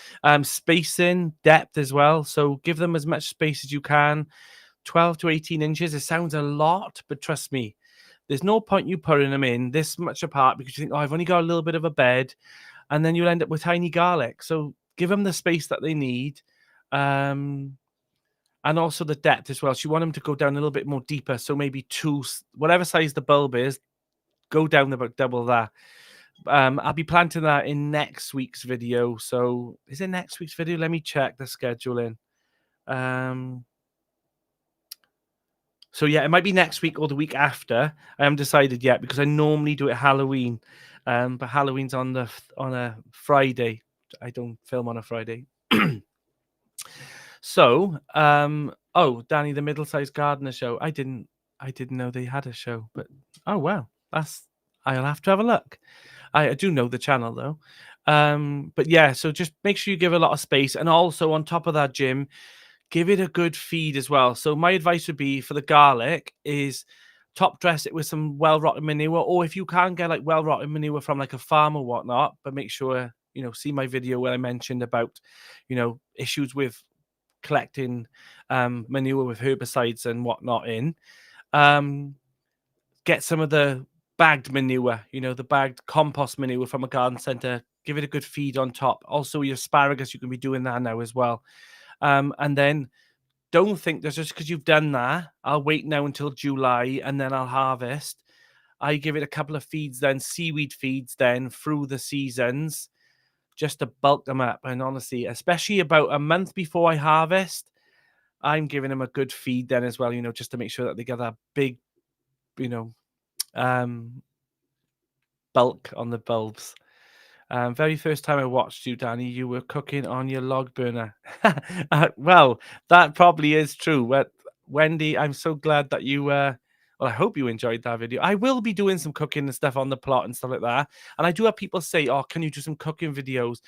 Spacing, depth as well. So give them as much space as you can. 12 to 18 inches. It sounds a lot, but trust me, there's no point you putting them in this much apart because you think, oh, I've only got a little bit of a bed, and then you'll end up with tiny garlic. So give them the space that they need. And also the depth as well. So you want them to go down a little bit more deeper. So maybe whatever size the bulb is, go down about double that. I'll be planting that in next week's video. So is it next week's video? Let me check the scheduling. Um, so yeah, it might be next week or the week after. I haven't decided yet because I normally do it Halloween. But Halloween's on a Friday. I don't film on a Friday. So, oh, Danny the Middle-Sized Gardener show. I didn't know they had a show, but oh wow, I'll have to have a look. I do know the channel though. But yeah, so just make sure you give a lot of space, and also on top of that, Jim, give it a good feed as well. So my advice would be for the garlic is top dress it with some well rotted manure, or if you can get like well rotted manure from like a farm or whatnot, but make sure see my video where I mentioned about issues with collecting manure with herbicides and whatnot in. Get some of the bagged manure, the bagged compost manure from a garden center. Give it a good feed on top. Also, your asparagus, you can be doing that now as well. And then don't think that just because you've done that, I'll wait now until July and then I'll harvest. I give it a couple of feeds then, seaweed feeds then through the seasons, just to bulk them up. And honestly, especially about a month before I harvest, I'm giving them a good feed then as well, just to make sure that they get that big, you know, um, bulk on the bulbs. Very first time I watched you, Danny, you were cooking on your log burner. Well, that probably is true. But Wendy, I'm so glad that you. Well, I hope you enjoyed that video. I will be doing some cooking and stuff on the plot and stuff like that. And I do have people say, "Oh, can you do some cooking videos?"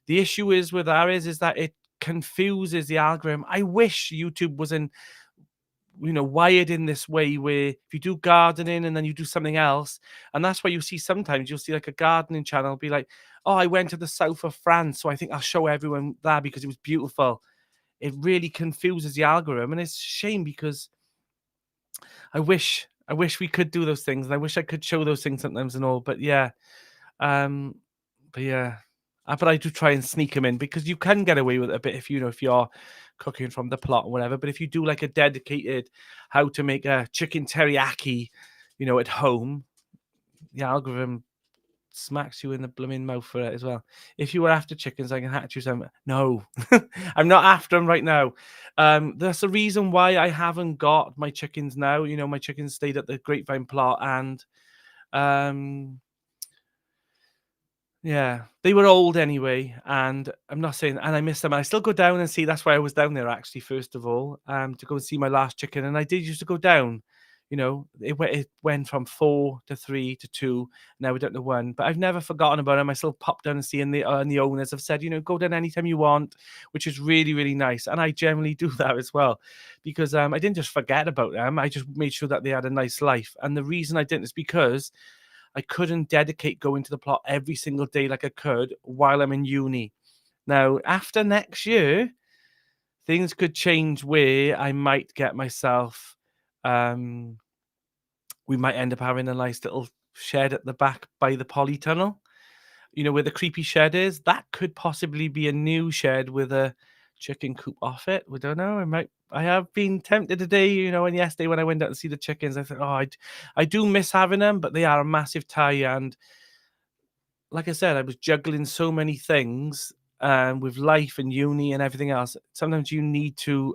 The issue is with that is that it confuses the algorithm. I wish YouTube was in wired in this way where if you do gardening and then you do something else, and that's why you see sometimes you'll see like a gardening channel be like, oh, I went to the south of France, so I think I'll show everyone that because it was beautiful. It really confuses the algorithm, and it's a shame because I wish we could do those things, and I wish I could show those things sometimes and all. But yeah, um, but yeah, but I do try and sneak them in because you can get away with it a bit if you're cooking from the plot or whatever. But if you do like a dedicated how to make a chicken teriyaki, at home, the algorithm smacks you in the blooming mouth for it as well. If you were after chickens, I can hatch you some. No, I'm not after them right now. That's the reason why I haven't got my chickens now. My chickens stayed at the grapevine plot, and um, yeah, they were old anyway, and I'm not saying, and I miss them. I still go down and see. That's why I was down there actually, first of all, to go and see my last chicken. And I did used to go down. It went from 4 to 3 to 2. Now we're down to 1. But I've never forgotten about them. I still pop down and see, and the owners have said, go down anytime you want, which is really really nice. And I generally do that as well, because I didn't just forget about them. I just made sure that they had a nice life. And the reason I didn't is because I couldn't dedicate going to the plot every single day like I could while I'm in uni. Now, after next year, things could change where I might get myself, um, we might end up having a nice little shed at the back by the polytunnel. Where the creepy shed is. That could possibly be a new shed with a chicken coop off it. We don't know. I have been tempted today, and yesterday when I went out to see the chickens, I thought, oh, I do miss having them, but they are a massive tie. And like I said, I was juggling so many things with life and uni and everything else. Sometimes you need to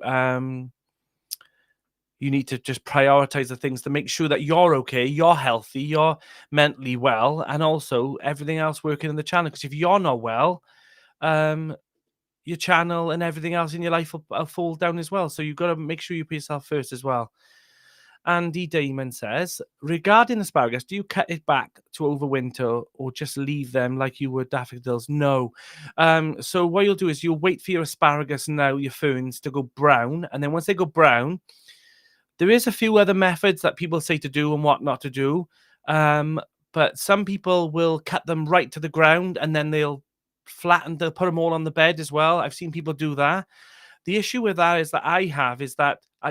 just prioritize the things to make sure that you're okay, you're healthy, you're mentally well, and also everything else working in the channel. Because if you're not well, um, your channel and everything else in your life will fall down as well. So you've got to make sure you put yourself first as well. Andy Damon says, regarding asparagus, do you cut it back to overwinter or just leave them like you would daffodils? No. So what you'll do is you'll wait for your asparagus now, your ferns, to go brown. And then once they go brown, there is a few other methods that people say to do and what not to do. But some people will cut them right to the ground and then they'll put them all on the bed as well. I've seen people do that. The issue with that is that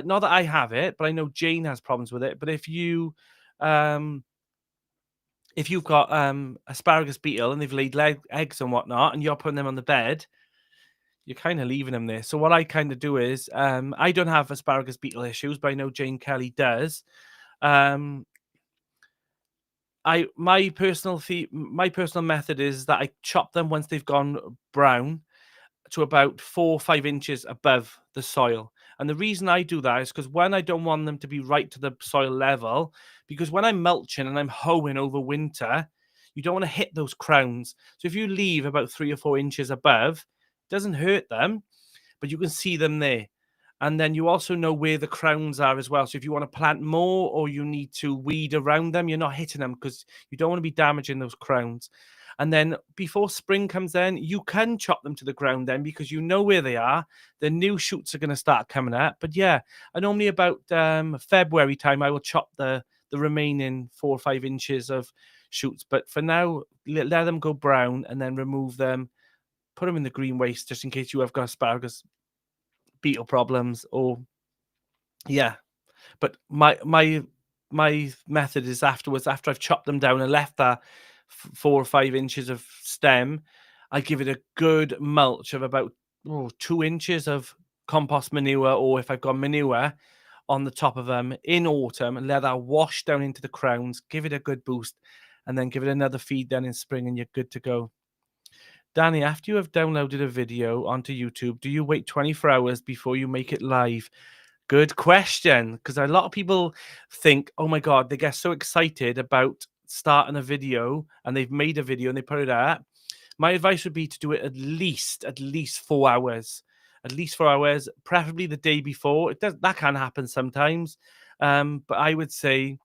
not that I have it, but I know Jane has problems with it. But um, if you've got asparagus beetle and they've laid eggs and whatnot, and you're putting them on the bed, you're kind of leaving them there. So what I kind of do is, I don't have asparagus beetle issues, but I know Jane Kelly does. Um, my personal method is that I chop them once they've gone brown to about 4 or 5 inches above the soil. And the reason I do that is because when I don't want them to be right to the soil level, because when I'm mulching and I'm hoeing over winter, you don't want to hit those crowns. So if you leave about 3 or 4 inches above, it doesn't hurt them, but you can see them there. And then you also know where the crowns are as well. So if you want to plant more or you need to weed around them, you're not hitting them because you don't want to be damaging those crowns. And then before spring comes in, you can chop them to the ground then because you know where they are. The new shoots are going to start coming up. But yeah, I normally about February time, I will chop the remaining 4 or 5 inches of shoots. But for now, let them go brown and then remove them, put them in the green waste just in case you have got asparagus beetle problems or yeah. But my method is afterwards, after I've chopped them down and left that 4 or 5 inches of stem, I give it a good mulch of about 2 inches of compost manure, or if I've got manure on the top of them in autumn, and let that wash down into the crowns, give it a good boost, and then give it another feed then in spring, and you're good to go. Danny, after you have downloaded a video onto YouTube, do you wait 24 hours before you make it live? Good question, because a lot of people think, oh my God, they get so excited about starting a video and they've made a video and they put it out. My advice would be to do it at least 4 hours, at least 4 hours, preferably the day before. That can happen sometimes, but I would say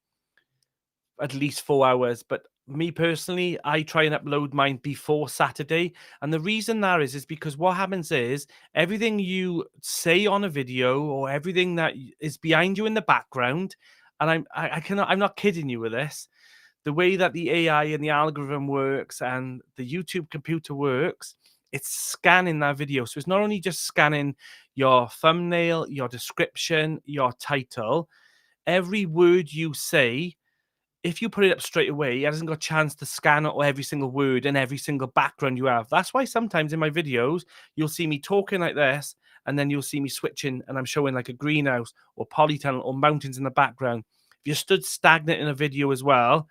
at least 4 hours. But me personally, I try and upload mine before Saturday. And the reason that is because what happens is everything you say on a video or everything that is behind you in the background, and I'm not kidding you with this. The way that the AI and the algorithm works and the YouTube computer works, it's scanning that video. So it's not only just scanning your thumbnail, your description, your title, every word you say, if you put it up straight away, it hasn't got a chance to scan out every single word and every single background you have. That's why sometimes in my videos, you'll see me talking like this, and then you'll see me switching and I'm showing like a greenhouse or polytunnel or mountains in the background. If you're stood stagnant in a video as well,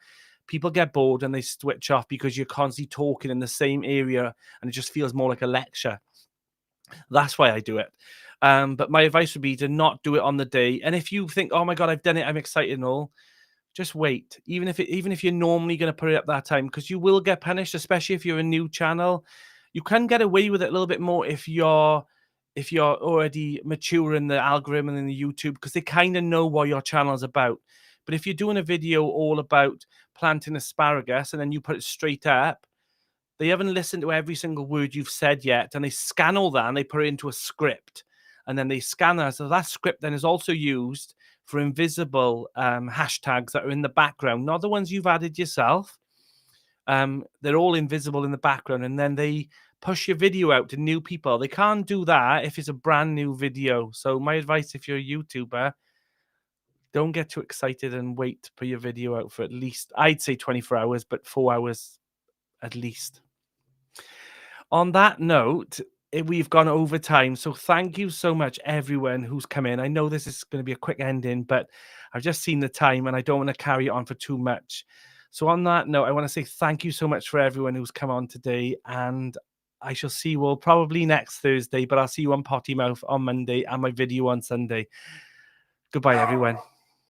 people get bored and they switch off because you're constantly talking in the same area and it just feels more like a lecture. That's why I do it. But my advice would be to not do it on the day. And if you think, oh my God, I've done it, I'm excited and all, just wait. Even if you're normally going to put it up that time, because you will get punished, especially if you're a new channel. You can get away with it a little bit more if you're already mature in the algorithm and in the YouTube, because they kind of know what your channel is about. But if you're doing a video all about planting asparagus and then you put it straight up, they haven't listened to every single word you've said yet, and they scan all that and they put it into a script, and then they scan that. So that script then is also used for invisible hashtags that are in the background, not the ones you've added yourself. They're all invisible in the background, and then they push your video out to new people. They can't do that if it's a brand new video. So my advice, if you're a YouTuber, don't get too excited and wait to put your video out for at least, I'd say 24 hours, but 4 hours at least. On that note, we've gone over time. So thank you so much, everyone who's come in. I know this is going to be a quick ending, but I've just seen the time and I don't want to carry it on for too much. So on that note, I want to say thank you so much for everyone who's come on today. And I shall see you all probably next Thursday, but I'll see you on Potty Mouth on Monday and my video on Sunday. Goodbye, everyone.